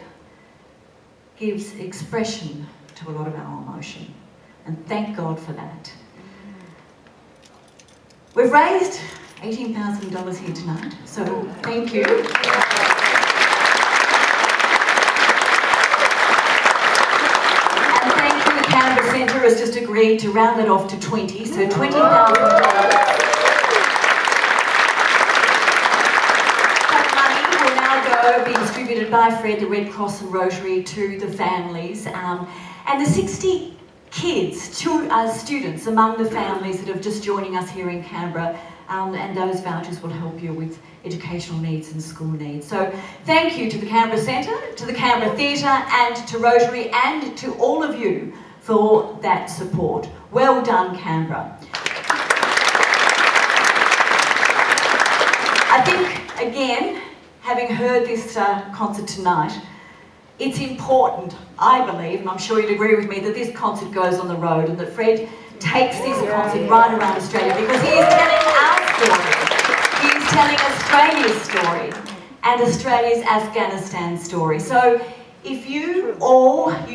gives expression to a lot of our emotion, and thank God for that. We've raised $18,000 here tonight, so thank you. And thank you, the Canberra Centre has just agreed to round that off to 20, so $20,000. Being distributed by Fred, the Red Cross and Rotary to the families, and the 60 kids, students among the families that are just joining us here in Canberra, and those vouchers will help you with educational needs and school needs. So thank you to the Canberra Centre, to the Canberra Theatre and to Rotary and to all of you for that support. Well done, Canberra. I think, again, having heard this concert tonight, it's important, I believe, and I'm sure you'd agree with me, that this concert goes on the road and that Fred takes this concert right around Australia, because he is telling our story. He is telling Australia's story and Australia's Afghanistan story. So if you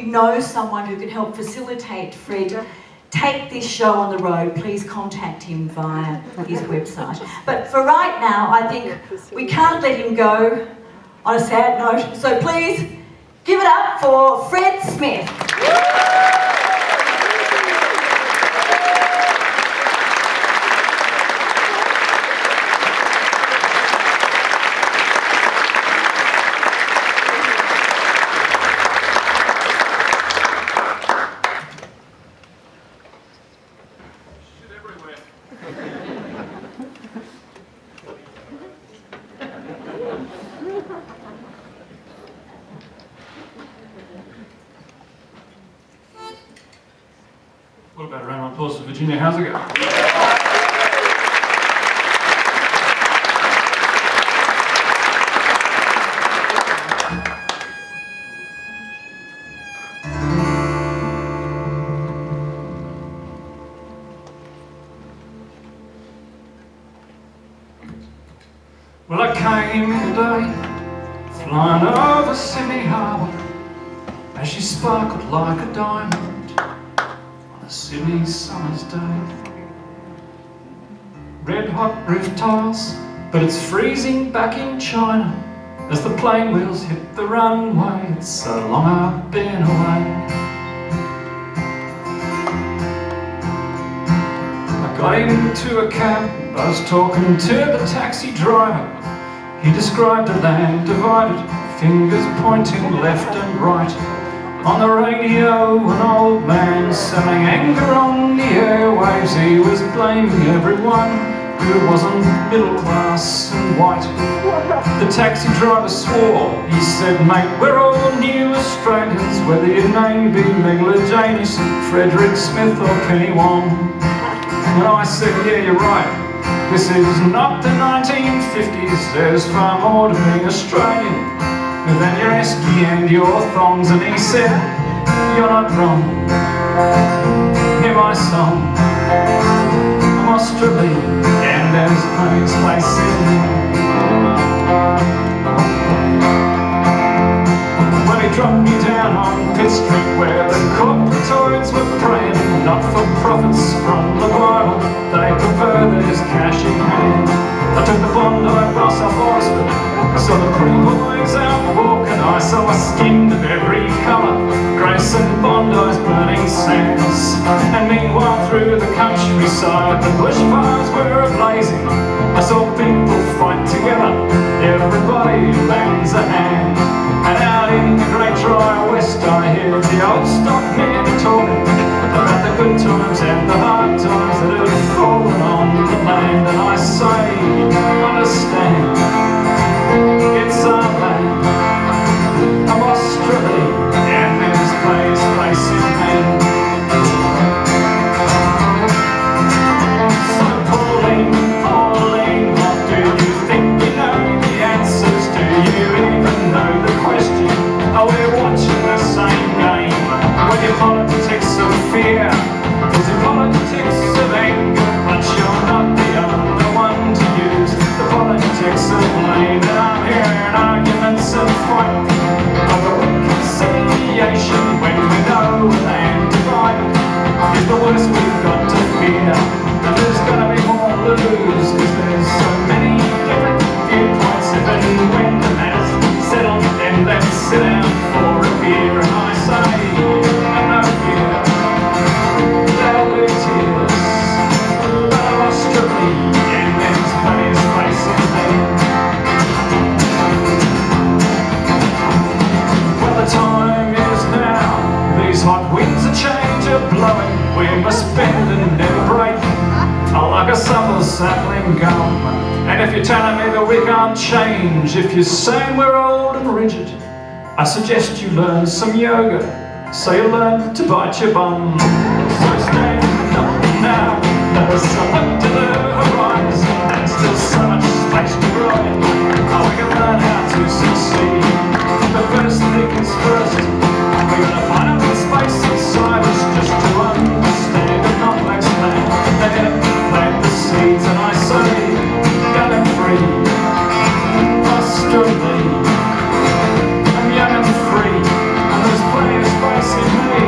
know someone who can help facilitate Fred take this show on the road, please contact him via his website. But for right now, I think we can't let him go on a sad note, so please give it up for Fred Smith. What about a round of applause for Virginia? How's it going? Well, I came today, flying over Sydney Harbour, as she sparkled like a diamond on a Sydney summer's day. Red hot roof tiles, but it's freezing back in China as the plane wheels hit the runway. It's so long I've been away. I got into a cab, I was talking to the taxi driver. He described a land divided, fingers pointing left and right. On the radio, an old man selling anger on the airwaves. He was blaming everyone who wasn't middle class and white. The taxi driver swore. He said, mate, we're all new Australians, whether your name be Megla Jamieson, Frederick Smith or Penny Wong. And I said, yeah, you're right. This is not the 1950s. There's far more to being Australian than your esky and your thongs. And he said, you're not wrong. Hear my song. I'm Australian, and there's no place in me. When he dropped me down on Pitt Street, where the corporatoids were praying, not for profits from the Bible, they prefer there's cash in hand. I took the Bondi bus up Oxford, I saw the pretty boys out walking, I saw a skin of every colour, Grace and Bondi's burning Meanwhile, through the countryside, the bushfires were ablazing. I saw people fight together, everybody lends a hand. And out in the great dry west, I hear the old stockmen talking about the good times and the hard times that have fallen on the land. And I say, understand, it's our land of Australia, and there's place in hand. So Pauline, what do you think you know the answers? Do you even know the question? Are we watching the same game? With your politics of fear, is it politics of anger? But you're not the only one to use the politics of blame. And I'm hearing arguments and fight over reconciliation when we know a land divided is the worst we've got to fear. And there's gonna be more to lose, cause there's so many different viewpoints. If and when the matter's settled, then let's sit down for a beer. And I say, no fear, there'll be tears, but I lost your lead, and there's plenty of space in there. Well, the time is now, these hot winds of change are blowing. We must bend and never break, like a supple sapling gum. And if you're telling me that we can't change, if you're saying we're old and rigid, I suggest you learn some yoga, so you learn to bite your bum. So stand up now, let us look to the horizon. There's still so much space to grow in. Oh, we can learn how to succeed. But first things first, we're gonna find out the space inside us just to understand the complex plan. Then plant the seeds, and I say, young and free, Australia. I'm young and free, and there's plenty of space in me.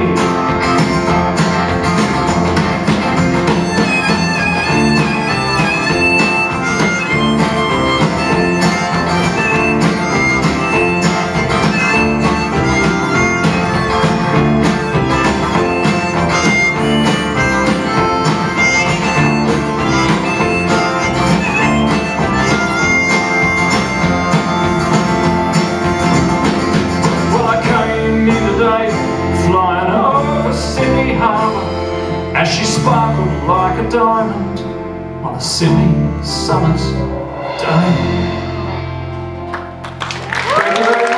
Flying over Sydney Harbour as she sparkled like a diamond on a Sydney summer's day. Thank you very much.